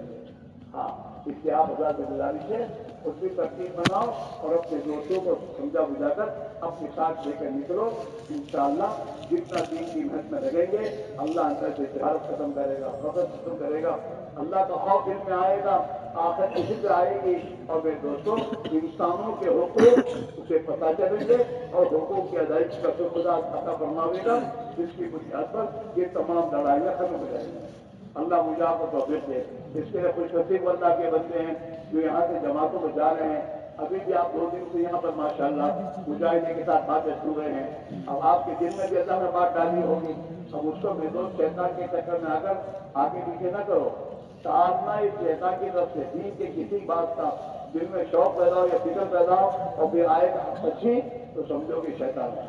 ہاں اس سے آپ حضرات کی گزارش ہے اس کی ترتیب بناؤ اور اپنے دوستوں کو سمجھا بجھا کر اپنے ساتھ لے کر نکلو انشاءاللہ جتنا دین کی محنت میں لگیں گے اللہ اندر سے جہالت ختم کرے گا غفلت ختم کرے گا اللہ کا خوف دل میں آئے گا آخرت کی فکر آئے گی اور میرے دوستوں انسانوں کے حقوق اسے پتہ چلیں گے اور حقوق کی ادائیگی کا خدا عطا فرماوے گا جس کی بنیاد پر یہ تمام لڑائیاں ختم ہو جائیں گی اللہ مجھے آپ کو توفیق دے اس کے لیے خوش نصیب اللہ کے بندے ہیں جو یہاں سے جماعتوں میں جا رہے ہیں ابھی بھی آپ 2 دن سے یہاں پر ماشاءاللہ مجاہدین کے ساتھ باتیں سن رہے ہیں اب آپ کے دل میں بھی اللہ نے بات ڈالی ہوگی اب اس کو دوست شیطان کے چکر میں آ کر آگے پیچھے نہ کرو ٹالنا اس شیطان کی طرف سے دین کے کسی بات کا دل میں شوق پیدا ہو یا فکر پیدا ہو اور پھر آئے گا اچھی تو سمجھو کہ شیطان ہے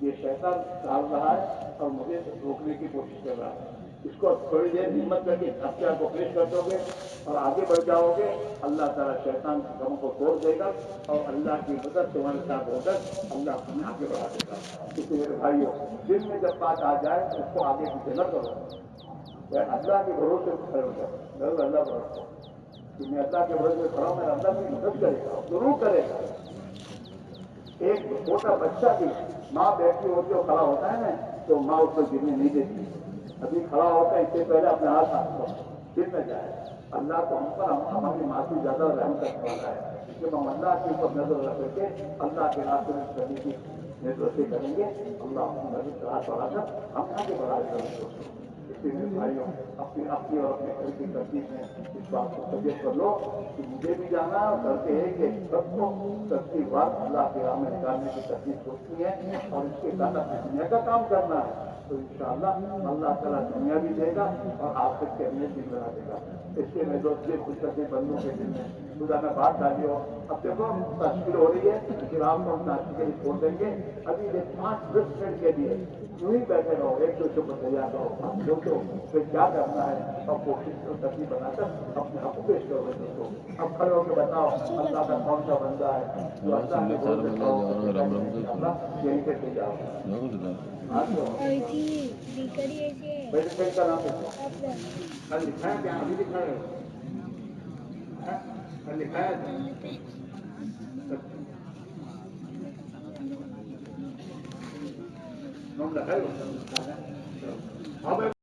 یہ شیطان ڈال رہا ہے اور مجھے روکنے کی کوشش کر رہا ہے اس کو تھوڑی دیر ہمت کر کے اختیار کو پیش کر دو گے اور آگے بڑھ جاؤ گے اللہ تعالیٰ شیطان کی غموں کو توڑ دے گا اور اللہ کی مدد تمہارے ساتھ ہو کر اللہ تمہیں آگے بڑھا دے گا اس لیے میرے بھائیوں دل میں جب بات آ جائے تو اس کو آگے پیچھے نہ کرو اللہ کے بھروسے کھڑے ہو جاؤ ضرور اللہ بھروسہ میں اللہ کے بھروسے کھڑا ہوں میرا اللہ کی مدد کرے گا ضرور کرے گا ایک چھوٹا بچہ بھی ماں بیٹھی ہوتی ہے کھڑا ہوتا ہے نا تو ماں اس کو گرنے نہیں دیتی ابھی کھڑا ہوتا ہے اس سے پہلے اپنے ہاتھ گر نہ جائے اللہ تو ہم پر ہماری ماں سے زیادہ رحم کرنے والا ہے جب ہم اللہ کے اوپر نظر رکھ کے اللہ کے راستے میں چلنے کی نظر کریں گے اللہ اپنی نظر سے ہاتھ بڑھا کر ہم آگے بڑھا دیں گے اس لیے میرے بھائیوں اپنی اور اپنے گھر کی ترتیب میں اس بات کو طبیعت کر لو کہ مجھے بھی جانا ہے اور گھر کے ایک سب کو ترتیب بات اللہ کے راہ میں نکالنے کی ترتیب سوچنی ہے اور اس کے ساتھ اپنی دنیا کا کام کرنا ہے تو انشاءاللہ اللہ تعالیٰ دنیا بھی دے گا اور آخرت کی اہمیت بھی بنا دے گا اس کے میں دوست خوش کرتے بندوں کے دل میں خدا میں بات ڈالی ہو اب دیکھو تشکیل ہو رہی ہے پھر آپ کو ہم ناشتے کے لیے چھوڑ دیں گے ابھی 5-10 منٹ کے لیے یوں ہی بیٹھے رہو ایک دوسرے کو تیار کرو جو تو پھر کیا کرنا ہے اور کوشش ترتیب بنا کر اپنے آپ کو پیش کرو دوستوں اب کھڑے ہو کے بتاؤ اللہ کا کون سا بندہ ہے جو اللہ کے بھروسے یہیں سے لے جاؤ کا نام کل لکھا ہے کیا ابھی لکھا ہے کل لکھا ہے نام لکھا ہے